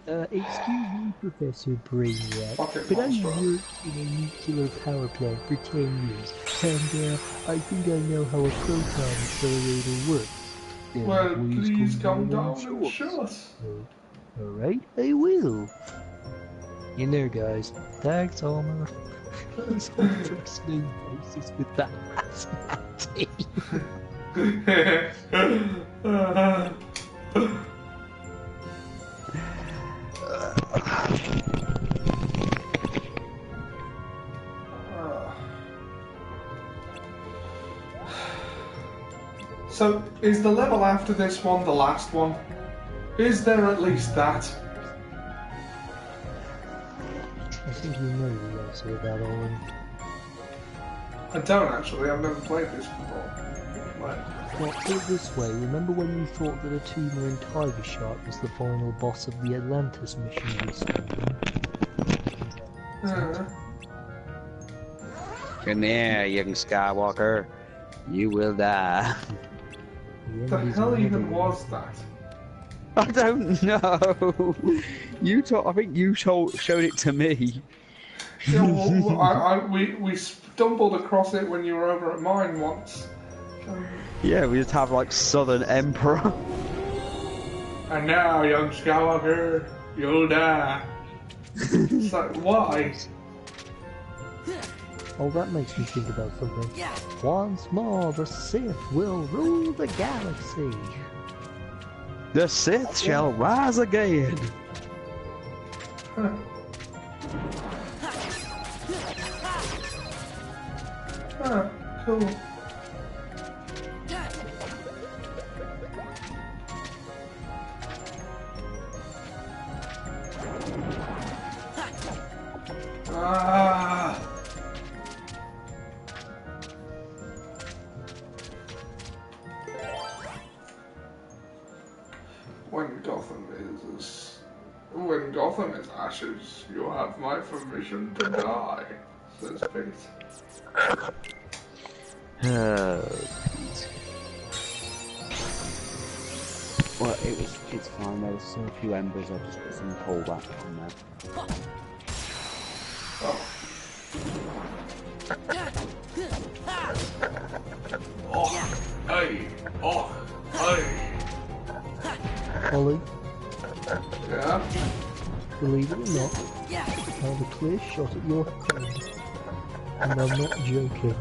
Excuse me, Professor Brainiac, Fucking but I monster. worked in a nuclear power plant for 10 years, and I think I know how a proton accelerator works. Then Well, please come down and and show us. Alright, I will. In there, guys. Thanks, Homer. He's on first name basis with that hazmat team. So, is the level after this one the last one? Is there at least that? I think you know the answer to that, Owen. I don't actually, I've never played this before. Right. Well, put it this way, remember when you thought that a tuner in Tiger Shark was the final boss of the Atlantis mission you were studying? Come here, young Skywalker. You will die. The hell even was that? I don't know. I think you showed it to me. Yeah, well, we stumbled across it when you were over at mine once. Yeah, we just have like Southern Emperor. And now, young Skywalker, you'll die. It's like, why? Oh, that makes me think about something. Once more, the Sith will rule the galaxy. The Sith shall rise again. Cool. Ah. When Gotham is ashes, you have my permission to die, says Pete. Well, it's fine. There was still a few embers. I'll just put some coal back on there. Hey! Oh! Hey! Ollie, Yeah? believe it or not, I have a clear shot at your head. And I'm not joking.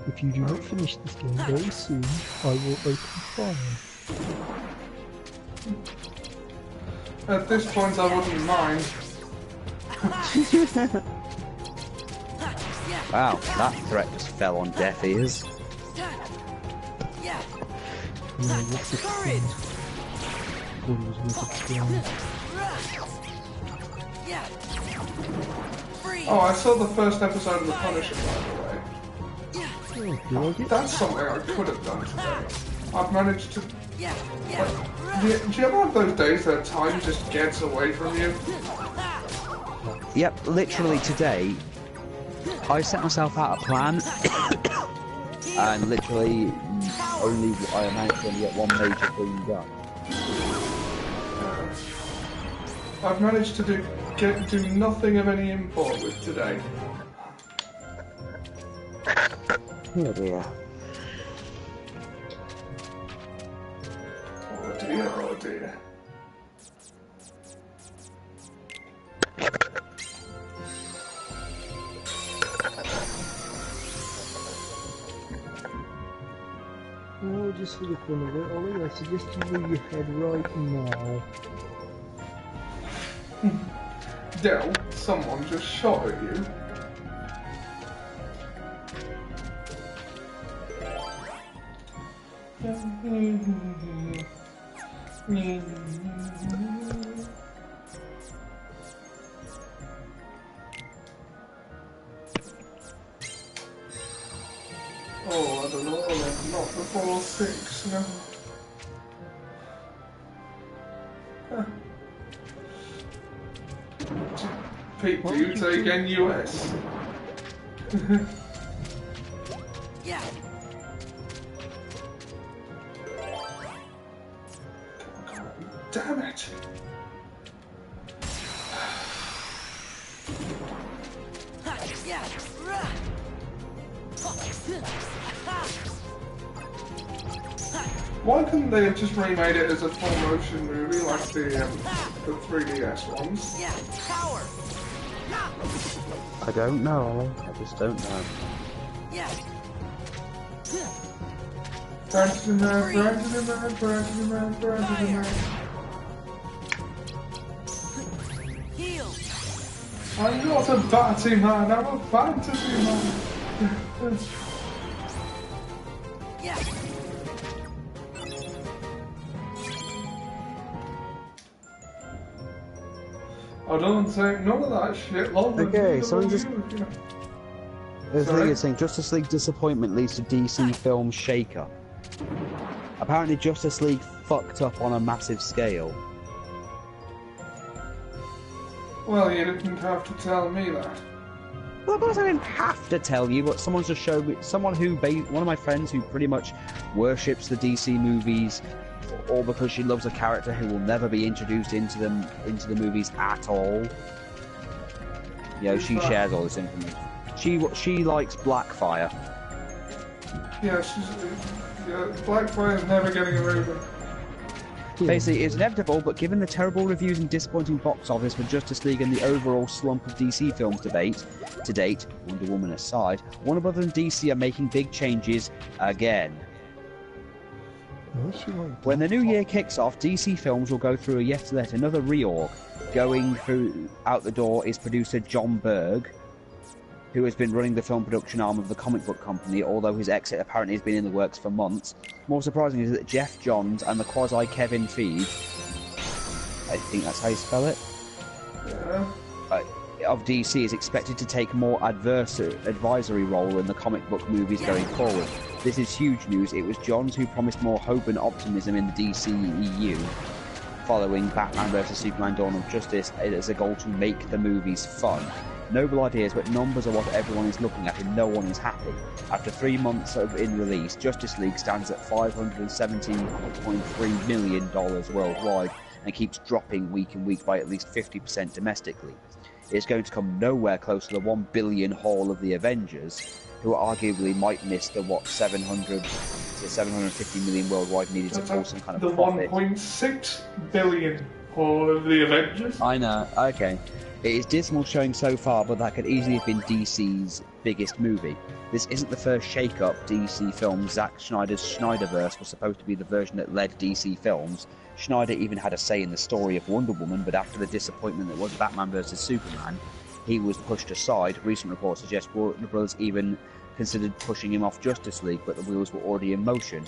If you do not finish this game very soon, I will open fire. At this point, I wouldn't mind. Wow, that threat just fell on deaf ears. No, what's the thing? What was with the Oh, I saw the first episode of The Punisher, by the way. Oh, do you like it? That's something I could have done today. I've managed to... Like, do you ever have those days that time just gets away from you? Yep, literally today, I set myself out a plan, and literally I managed to only get one major thing done. I've managed to do nothing of any import with today. Oh dear. Oh dear, oh dear. Well, just for the fun of it, Ollie, I suggest you move your head right now. Del, someone just shot at you. Oh, I don't know, not before 6, no. Pete, do you take NUS? Yeah. Damn it! Why couldn't they have just remade it as a full motion movie like the 3DS ones? Yeah, power. I don't know, I just don't know. Yeah. Heal. I'm not a batty man, I'm a fantasy man. Yeah. I don't take none of that shit long. Okay, so I'm just... you know. The Sorry? thing is saying Justice League disappointment leads to DC film shake-up. Apparently Justice League fucked up on a massive scale. Well, you didn't have to tell me that. Well, of course I didn't have to tell you, but someone's just showed me... Someone who... One of my friends who pretty much worships the DC movies, or because she loves a character who will never be introduced into the movies at all. You know, she shares all this information. She likes Blackfire. Yeah, Blackfire's never getting a movie. Basically, it's inevitable, but given the terrible reviews and disappointing box office for Justice League and the overall slump of DC films to date, Wonder Woman aside, Warner Bros. And DC are making big changes again. When the new year kicks off, DC Films will go through yet another reorg. Going through out the door is producer John Berg, who has been running the film production arm of the comic book company, although his exit apparently has been in the works for months. More surprising is that Jeff Johns and the quasi-Kevin Feige, I think that's how you spell it, of DC is expected to take more advisory role in the comic book movies going forward. This is huge news. It was Johns who promised more hope and optimism in the DCEU, following Batman vs Superman Dawn of Justice as a goal to make the movies fun. Noble ideas, but numbers are what everyone is looking at and no one is happy. After 3 months in release, Justice League stands at $517.3 million worldwide and keeps dropping week in week by at least 50% domestically. It's going to come nowhere close to the $1 billion haul of the Avengers, who arguably might miss the 700 to 750 million worldwide needed to pull some kind of profit. The 1.6 billion haul of the Avengers. I know, okay. It is dismal showing so far, but that could easily have been DC's biggest movie. This isn't the first shake-up DC film. Zack Snyder's Snyderverse was supposed to be the version that led DC films. Snyder even had a say in the story of Wonder Woman, but after the disappointment that was Batman vs Superman, he was pushed aside. Recent reports suggest Warner Bros. Even considered pushing him off Justice League, but the wheels were already in motion.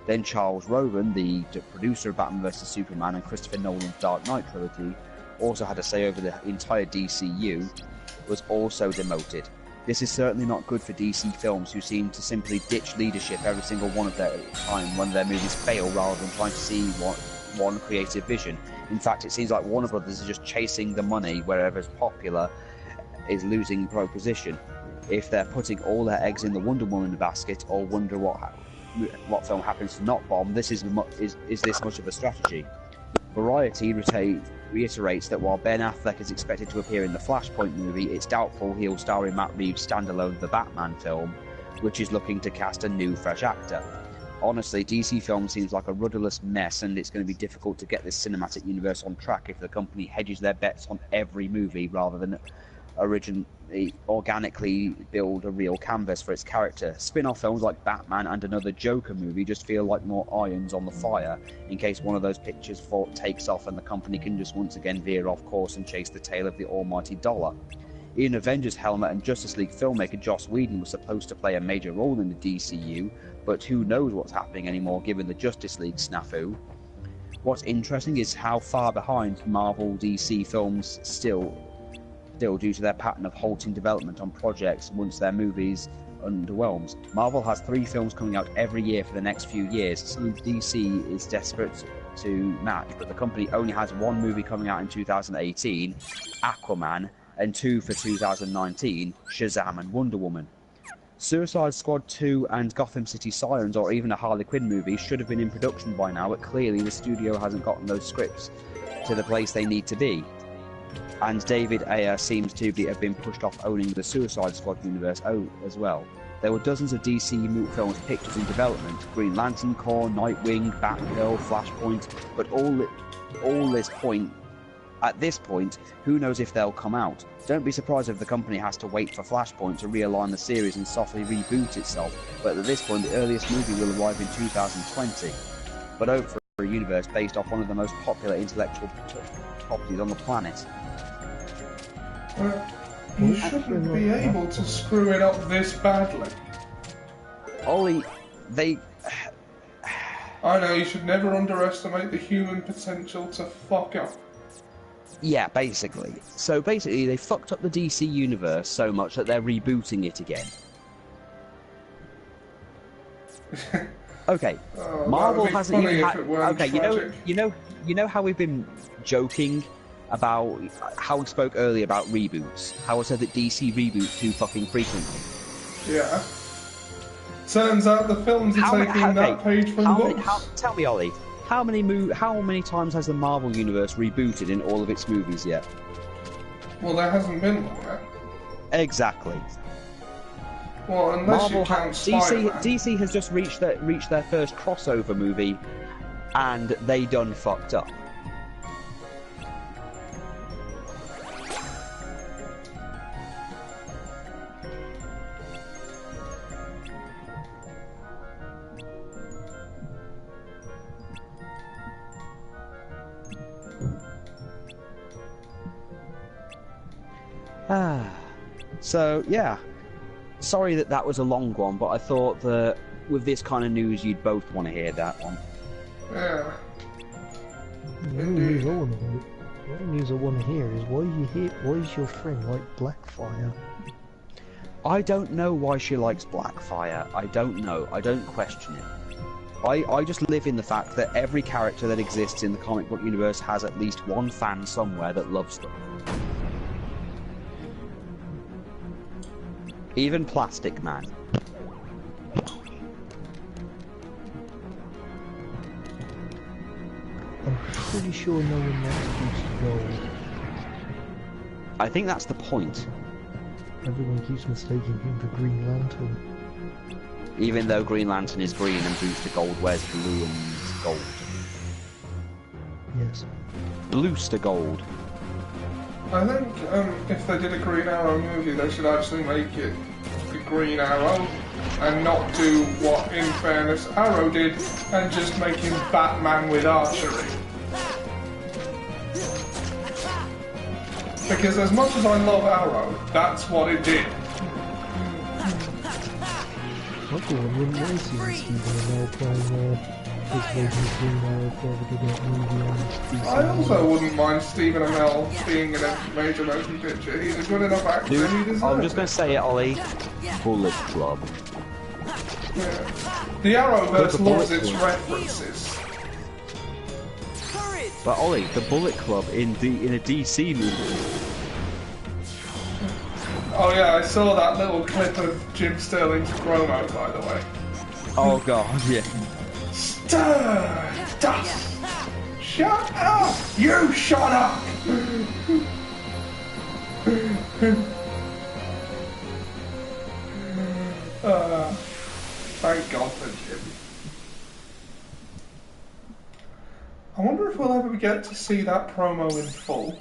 Then Charles Roven, the producer of Batman vs Superman and Christopher Nolan's Dark Knight trilogy, also had a say over the entire DCU, was also demoted. This is certainly not good for DC Films, who seem to simply ditch leadership every single one of their time when their movies fail, rather than trying to see one creative vision. In fact, it seems like Warner Brothers is just chasing the money wherever it's popular, is losing pro position. If they're putting all their eggs in the Wonder Woman basket, or wonder what film happens to not bomb, is this much of a strategy? Variety reiterates that while Ben Affleck is expected to appear in the Flashpoint movie, it's doubtful he'll star in Matt Reeves' standalone The Batman film, which is looking to cast a new, fresh actor. Honestly, DC Films seems like a rudderless mess, and it's going to be difficult to get this cinematic universe on track if the company hedges their bets on every movie rather than organically build a real canvas for its character. Spin-off films like Batman and another Joker movie just feel like more irons on the fire in case one of those pictures takes off and the company can just once again veer off course and chase the tail of the almighty dollar. Ian Avengers helmet and Justice League filmmaker Joss Whedon was supposed to play a major role in the DCU, but who knows what's happening anymore given the Justice League snafu. What's interesting is how far behind Marvel DC films still due to their pattern of halting development on projects once their movies underwhelms. Marvel has 3 films coming out every year for the next few years, so DC is desperate to match, but the company only has 1 movie coming out in 2018, Aquaman, and 2 for 2019, Shazam and Wonder Woman. Suicide Squad 2 and Gotham City Sirens, or even a Harley Quinn movie, should have been in production by now, but clearly the studio hasn't gotten those scripts to the place they need to be. And David Ayer seems to have been pushed off owning the Suicide Squad universe as well. There were dozens of DC films pictures in development: Green Lantern Corps, Nightwing, Batgirl, Flashpoint, but at this point, who knows if they'll come out. Don't be surprised if the company has to wait for Flashpoint to realign the series and softly reboot itself, but at this point the earliest movie will arrive in 2020. But over for a universe based off one of the most popular intellectual properties on the planet. You shouldn't be able to screw it up this badly. Ollie, I know, you should never underestimate the human potential to fuck up. Yeah, basically. So basically, they fucked up the DC universe so much that they're rebooting it again. Okay, Marvel hasn't even had. Okay, you know how we've been joking about how we spoke earlier about reboots. How I said that DC reboots too fucking frequently. Yeah. Turns out the films are taking that page from books. Tell me, Ollie. How many times has the Marvel Universe rebooted in all of its movies yet? Well, there hasn't been one yet. Exactly. Well, unless you count Spider-Man. DC has just reached their first crossover movie, and they done fucked up. So yeah, sorry that was a long one, but I thought that with this kind of news you'd both want to hear that one. Yeah. The only news I want to hear is why is your friend like Blackfire? I don't know why she likes Blackfire. I don't know. I don't question it. I just live in the fact that every character that exists in the comic book universe has at least one fan somewhere that loves them. Even Plastic Man. I'm pretty sure no one likes Booster Gold. I think that's the point. Everyone keeps mistaking him for Green Lantern. Even though Green Lantern is green and Booster Gold wears blue and gold. Yes. Bluester Gold. I think if they did a Green Arrow movie, they should actually make it the Green Arrow and not do what, in fairness, Arrow did and just make him Batman with archery. Because as much as I love Arrow, that's what it did. Uncle, I wouldn't want to see Stephen Amell playing Because they just Green Arrow if they ever did a movie on DC. I also wouldn't mind Stephen Amell being in a major motion picture. He's a good enough actor. Dude, He deserves I'm just going to say it, Ollie. Bullet Club. Yeah. The Arrowverse The loves Bullet its Club. references. But Ollie, the Bullet Club in a DC movie. Oh yeah, I saw that little clip of Jim Sterling's promo, by the way. Oh god, yeah. Stardust! Shut up! You shut up! Thank God for Jim. I wonder if we'll ever get to see that promo in full.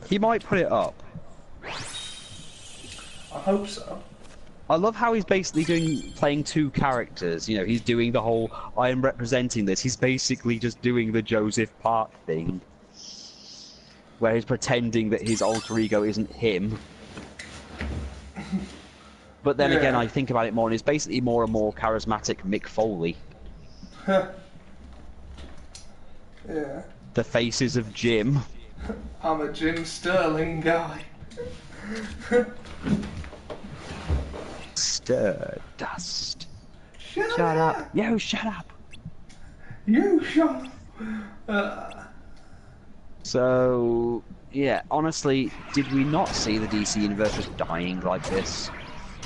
He might put it up. I hope so. I love how he's basically playing two characters. You know, he's doing the whole I am representing this. He's basically just doing the Joseph Park thing, where he's pretending that his alter ego isn't him. But then again, I think about it more, and it's basically more and more charismatic Mick Foley. Yeah. The faces of Jim. I'm a Jim Sterling guy. Stardust. Shut up. Yo, shut up. You shut up. So, yeah, honestly, did we not see the DC Universe just dying like this?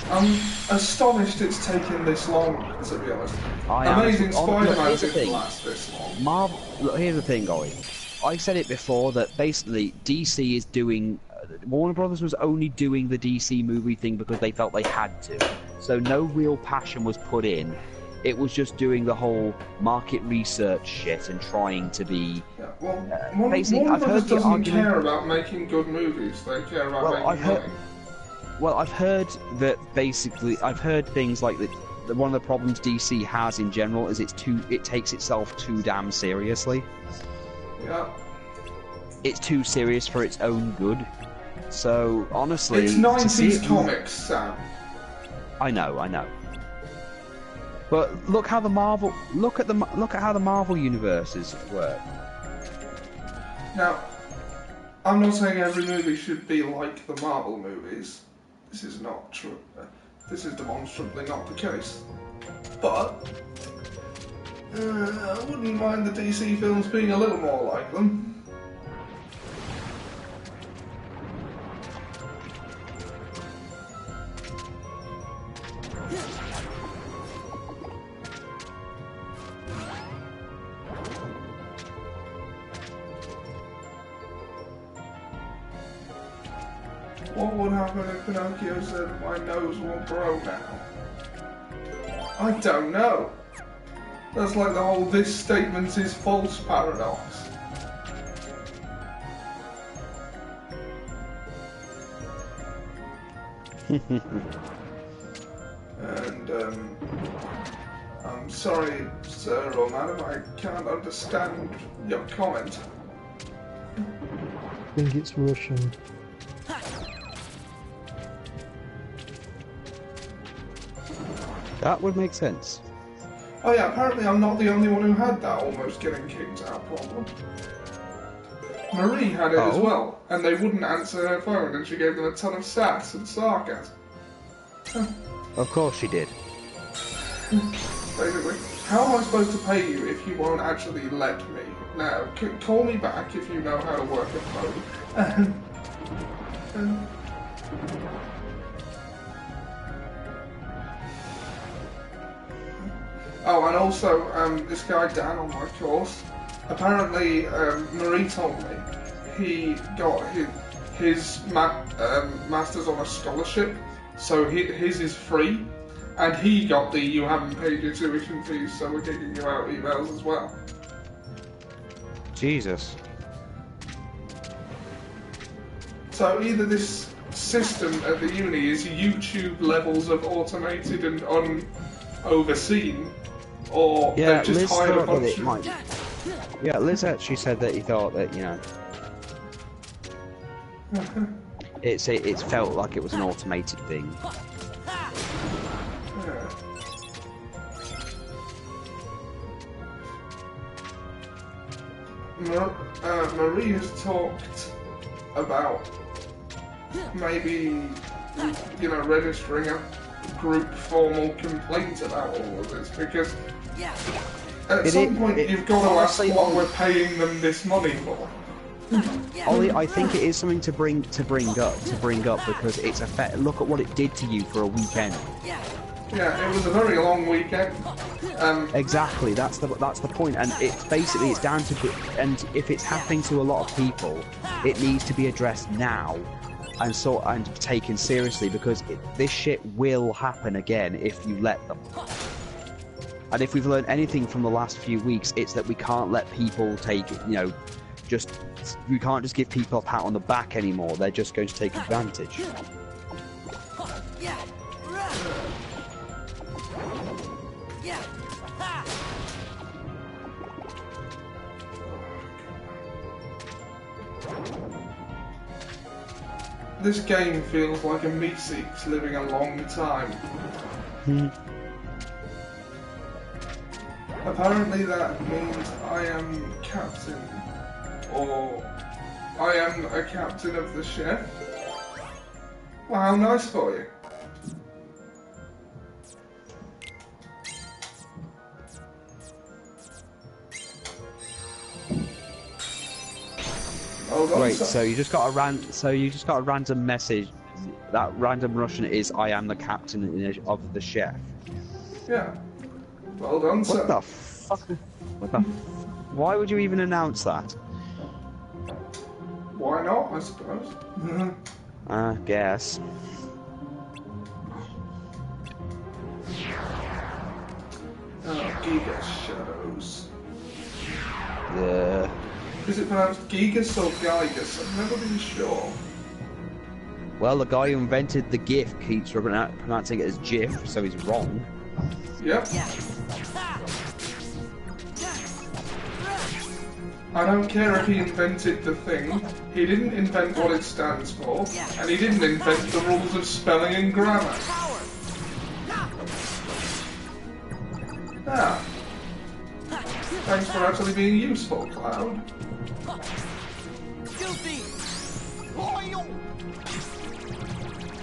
I'm astonished it's taken this long, to be honest. I Amazing am. Spider-Man Look, here's the didn't thing. last this long. Marvel. Look, here's the thing, Ollie. I said it before that basically DC is doing. Warner Brothers was only doing the DC movie thing because they felt they had to. So no real passion was put in. It was just doing the whole market research shit and trying to be. Yeah, well, Warner Brothers doesn't care about making good movies. They care about making money. Well, I've heard that basically, I've heard things like that. One of the problems DC has in general is it takes itself too damn seriously. Yeah. It's too serious for its own good. So honestly, it's 90s comics, Sam. I know. But look how look at how the Marvel universes work. Now, I'm not saying every movie should be like the Marvel movies. This is not true. This is demonstrably not the case. But I wouldn't mind the DC films being a little more like them. What would happen if Pinocchio said, "My nose won't grow now"? I don't know. That's like the whole "this statement is false" paradox. And, I'm sorry, sir or madam, I can't understand your comment. I think it's Russian. That would make sense. Oh yeah, apparently I'm not the only one who had that almost getting kicked out problem. Marie had it as well, and they wouldn't answer her phone, and she gave them a ton of sass and sarcasm. Of course she did. Basically, how am I supposed to pay you if you won't actually let me? Now, call me back if you know how to work a phone. Oh, and also, this guy Dan on my course, apparently, Marie told me, he got his master's on a scholarship, so his is free, and he got the "you haven't paid your tuition fees, so we're kicking you out" emails as well. Jesus. So either this system at the uni is YouTube levels of automated and unoverseen, or they've just Liz hired a thought that bunch it of... might. Yeah, Liz actually said that he thought that, you know, it felt like it was an automated thing. Marie has talked about maybe, registering a group formal complaint about all of this, because at some point you've got to ask what we're paying them this money for. Ollie, I think it is something to bring up because it's look at what it did to you for a weekend. Yeah, it was a very long weekend. Exactly, that's the point, and it's down to, and if it's happening to a lot of people, it needs to be addressed now, and taken seriously, because this shit will happen again if you let them. And if we've learned anything from the last few weeks, it's that we can't let people we can't just give people a pat on the back anymore. They're just going to take advantage. This game feels like a Meeseeks living a long time. Apparently that means I am captain, or I am a captain of the chef. Well, how nice for you. Great. So you just got a random message. That random Russian is, "I am the captain of the chef." Yeah. Well done, sir. What the fuck? Why would you even announce that? Why not, I suppose. I guess. Oh, Giga Shadows. Yeah. Is it pronounced Gigas or Gigas? I've never been sure. Well, the guy who invented the GIF keeps pronouncing it as GIF, so he's wrong. Yep. I don't care if he invented the thing, he didn't invent what it stands for, and he didn't invent the rules of spelling and grammar. Ah. Thanks for actually being useful, Cloud.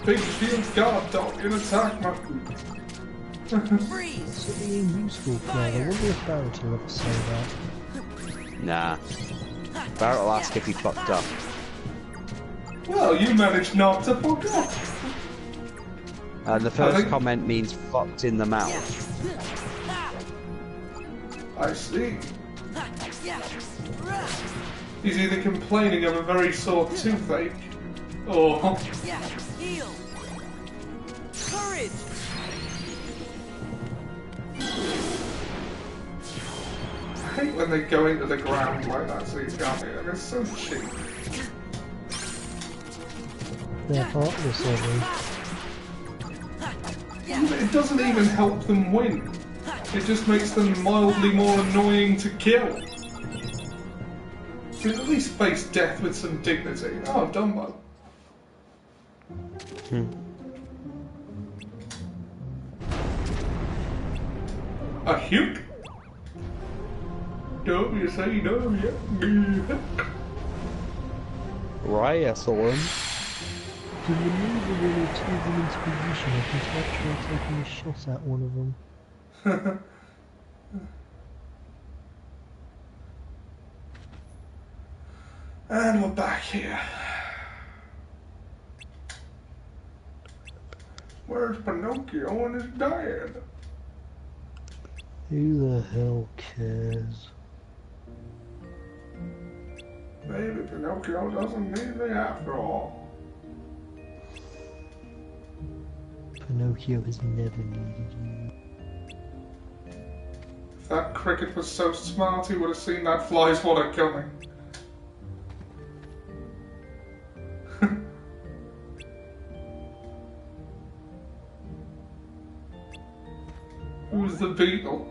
Big shield guard dog in attack mode. Is it being useful, Cloud? I wonder if Barrett will ever say that. Nah. Barrett will ask if he fucked up. Well, you managed not to fuck up. And the first comment means fucked in the mouth. I see. He's either complaining of a very sore toothache, or... Courage! I hate when they go into the ground like that so you can't hear them. It's so cheap. They're heartless, It doesn't even help them win. It just makes them mildly more annoying to kill. Should at least face death with some dignity. Oh, Dumbo. A huke? You say no, yeah. Right, I saw him. To maneuver one or two of them into position, I can actually taking a shot at one of them. And we're back here. Where's Pinocchio and his dad? Who the hell cares? Maybe Pinocchio doesn't need me after all. Pinocchio has never needed you. If that cricket was so smart, he would have seen that fly swatter coming. Who's the beetle?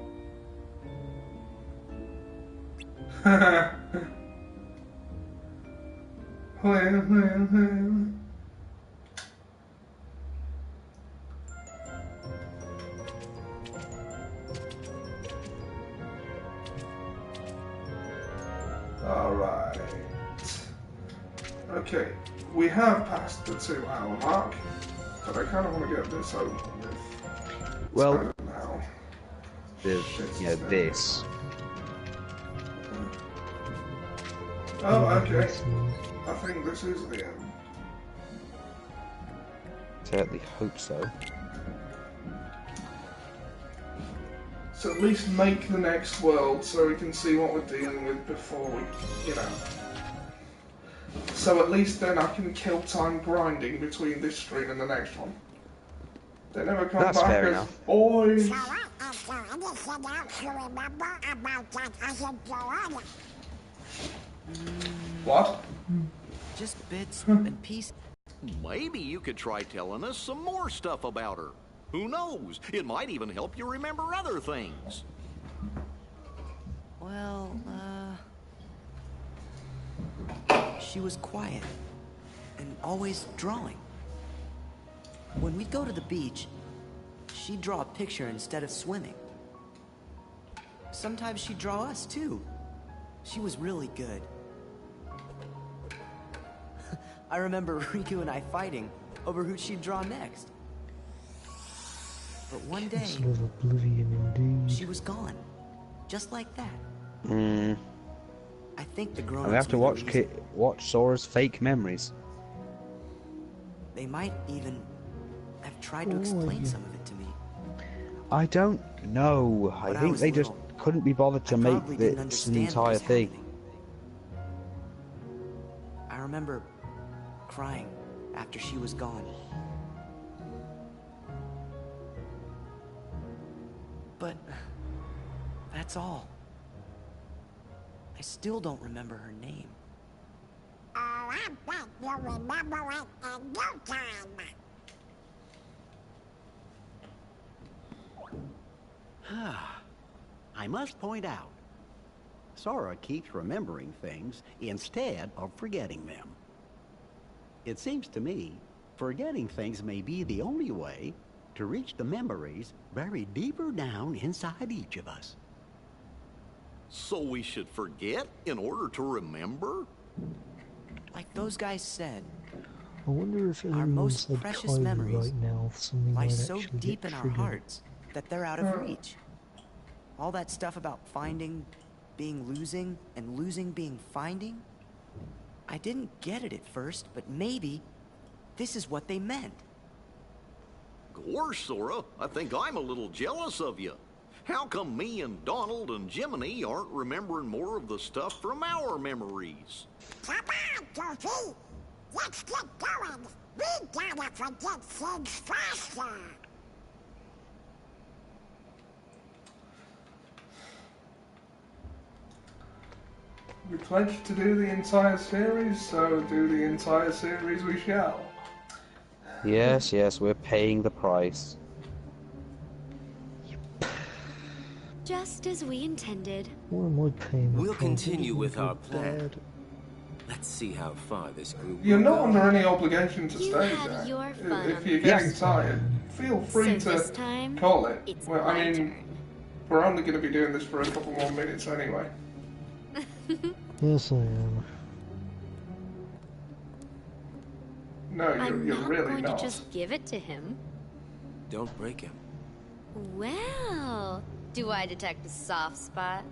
Alright. Okay, we have passed the 2-hour mark, but I kind of want to get this over with. Well, now. this. Oh, okay. I think this is the end. Certainly hope so. So at least make the next world so we can see what we're dealing with before we, you know. So at least then I can kill time grinding between this stream and the next one. They never come That's back fair as enough. boys. So what is there anything else you remember about that other Joanna? What? Just bits and pieces. Maybe you could try telling us some more stuff about her. Who knows? It might even help you remember other things. Well, she was quiet and always drawing. When we'd go to the beach, she'd draw a picture instead of swimming. Sometimes she'd draw us too. She was really good. I remember Riku and I fighting over who she'd draw next. But one day, Sort of oblivion indeed. she was gone. Just like that. I think the grown-ups We have to knew watch the reason. watch Sora's fake memories. They might even have tried to explain some of it to me. I don't know. I But I think was they just little. couldn't be bothered to I make probably didn't this an understand what entire was thing. happening. I remember crying after she was gone. But that's all. I still don't remember her name. Oh, I bet you'll remember it in no time. I must point out, Sora keeps remembering things instead of forgetting them. It seems to me, forgetting things may be the only way to reach the memories buried deeper down inside each of us. So we should forget in order to remember? Like those guys said, I wonder if our everyone most said precious Kylie memories right now, something lie might so actually deep get in our triggered. hearts that they're out of reach. All that stuff about finding being losing and losing being finding, I didn't get it at first, but maybe this is what they meant. Gosh, Sora, I think I'm a little jealous of you. How come me and Donald and Jiminy aren't remembering more of the stuff from our memories? Come on, Goofy. Let's get going. We gotta forget things faster. We pledged to do the entire series, so do the entire series we shall. Yes, yes, we're paying the price. Just as we intended. What am I paying? the We'll price? continue Oh, with my our God, plan. Dad. Let's see how far this group You're will not go. under any obligation to You stay, have Jack. your fun If on you're the getting Yes. tired, feel free So this to time, call it. it's Well, my I mean, turn. we're only going to be doing this for a couple more minutes anyway. Yes, I am. No, I'm you're not really going not. to just give it to him. Don't break him. Well, do I detect a soft spot?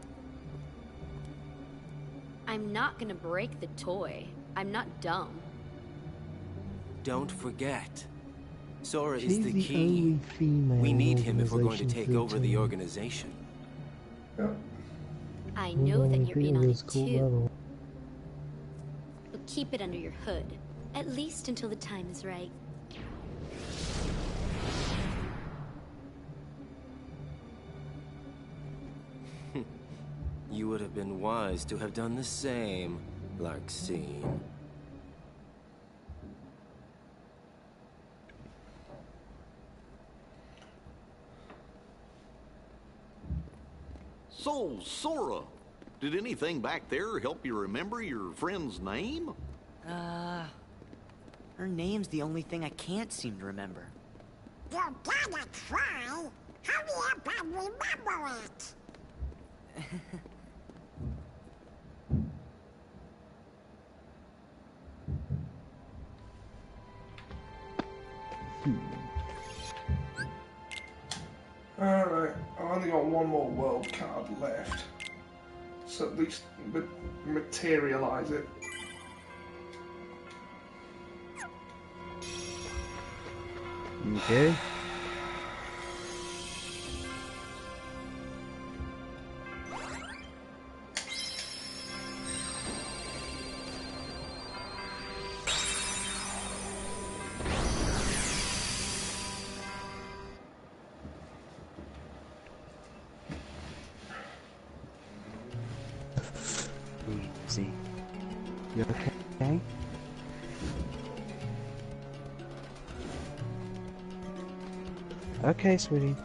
I'm not gonna break the toy. I'm not dumb. Don't forget. Sora She's is the the key. only female We need him if we're going to organisation take over the 13. organization. Yep. I We're know the that only you're in on heroes it called too, Rebel. but keep it under your hood. At least until the time is right. You would have been wise to have done the same, Larxene. So, Sora, did anything back there help you remember your friend's name? Her name's the only thing I can't seem to remember. You gotta try. Hurry up and remember it. only got one more world card left. So at least materialize it. Okay. Easy. You okay? Okay, sweetie.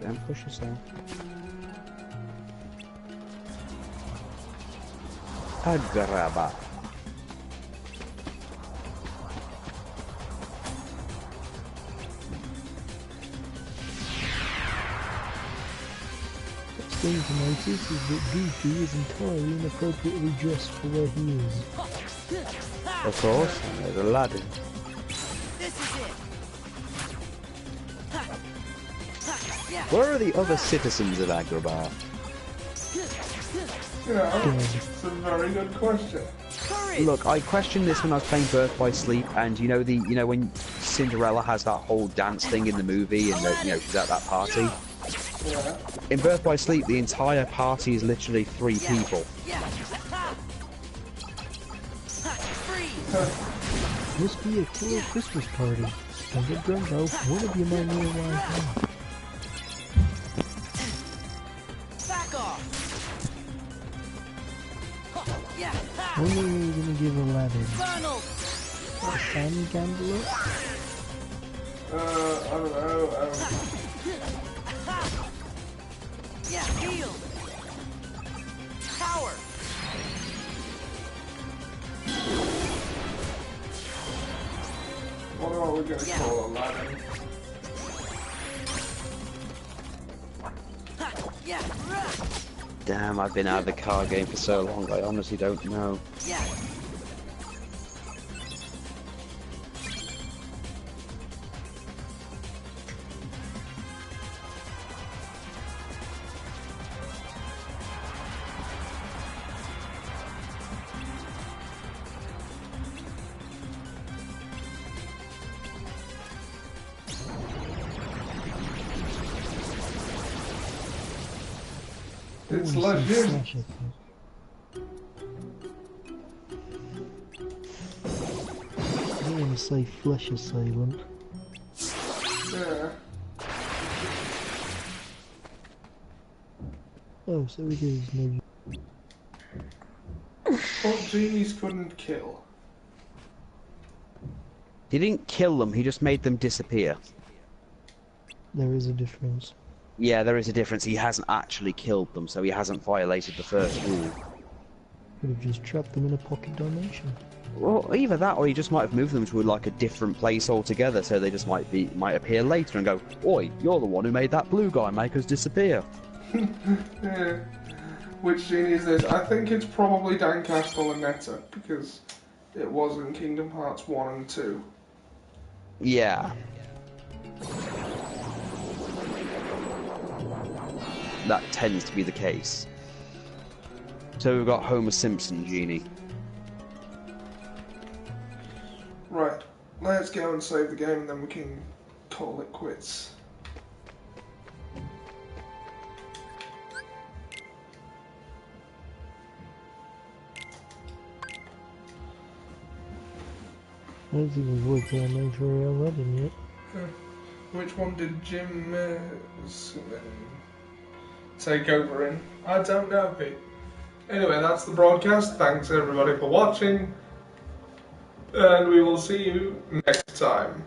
Don't push yourself. Agraba. What's thing to notice is that Goofy is entirely inappropriately dressed for where he is. Of course, and there's Aladdin. Where are the other citizens of Agrabah? You know, it's a very good question. Look, I questioned this when I was playing Birth by Sleep, and you know when Cinderella has that whole dance thing in the movie, and she's at that party. Yeah. In Birth by Sleep, the entire party is literally 3 people. Must be a cool Christmas party. Don't get drunk though. One of you might need a ride home. When are you gonna give Aladdin? A sand gambler? I don't know. Heal. Power. What are we gonna call Aladdin? Damn, I've been out of the card game for so long, I honestly don't know. It's legit. I don't want to say Flesh Assailant. Yeah. Oh, so it is maybe. What genies couldn't kill? He didn't kill them, he just made them disappear. There is a difference. Yeah, there is a difference. He hasn't actually killed them, so he hasn't violated the first rule. Could have just trapped them in a pocket dimension. Well, either that, or he just might have moved them to like a different place altogether, so they just might appear later and go, "Oi, you're the one who made that blue guy make us disappear." Yeah. Which genie is this? I think it's probably Dan Castellaneta, because it was in Kingdom Hearts 1 and 2. Yeah. That tends to be the case. So we've got Homer Simpson genie. Right, let's go and save the game and then we can call it quits. I don't think we've worked out a name for Aladdin yet. Which one did Jim take over in? I don't know, Pete. Anyway, that's the broadcast. Thanks everybody for watching. And we will see you next time.